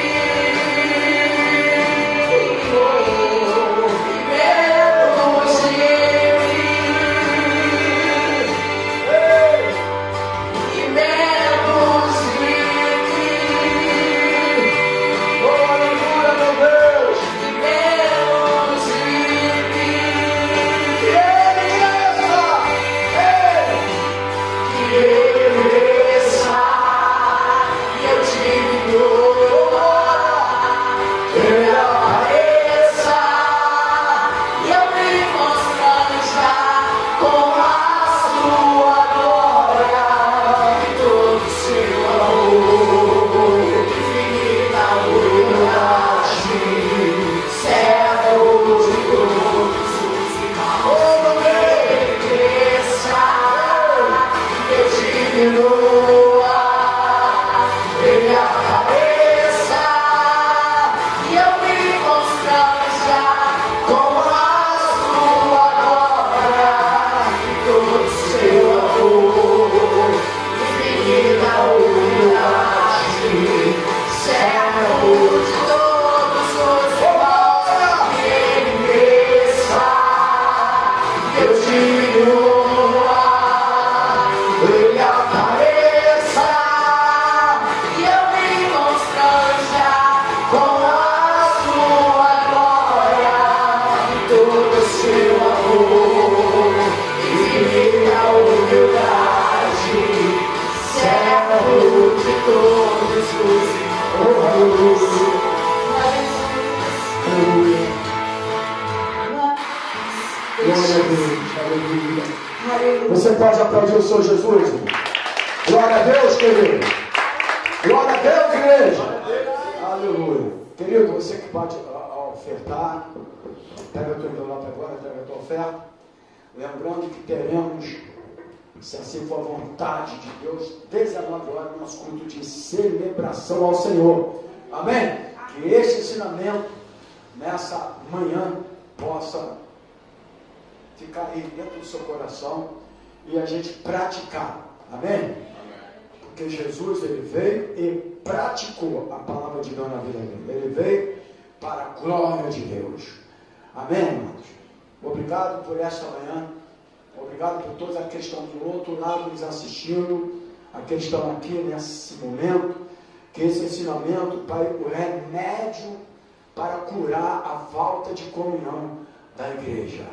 Liberta-nos de ti. Liberta-nos de ti. Oh, aleluia, meu Deus. Liberta-nos de ti. Que Ele cresça. Que Ele cresça. Você pode aplaudir o Senhor Jesus? Glória a Deus, querido. Glória a Deus, igreja. Aleluia. Querido, você que pode ofertar, pega a tua envelope agora, pega a tua oferta. Lembrando que teremos, se assim for a vontade de Deus, 19 horas, nosso culto de celebração ao Senhor. Amém? Que este ensinamento, nessa manhã, possa ficar aí dentro do seu coração e a gente praticar. Amém? Porque Jesus, ele veio e praticou a palavra de Deus na vida dele. Ele veio para a glória de Deus. Amém, irmãos? Obrigado por esta manhã. Obrigado por todos aqueles que estão do outro lado nos assistindo, aqueles que estão aqui nesse momento. Que esse ensinamento, Pai, o remédio para curar a falta de comunhão da igreja.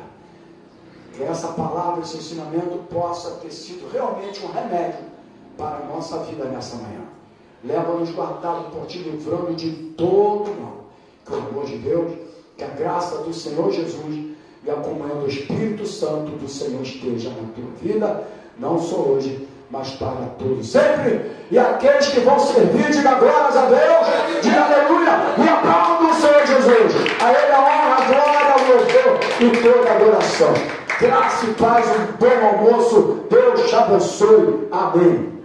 Que essa palavra, esse ensinamento possa ter sido realmente um remédio para a nossa vida nessa manhã. Leva-nos guardado por ti, livrando de todo mal. Que o amor de Deus, que a graça do Senhor Jesus e a comunhão do Espírito Santo do Senhor esteja na tua vida, não só hoje, mas para todos sempre. E aqueles que vão servir, diga glórias a Deus, diga aleluia, e aplauda o Senhor Jesus. A Ele a honra, a glória, o louvor e toda a adoração. Graça e paz, um bom almoço. Deus te abençoe. Amém.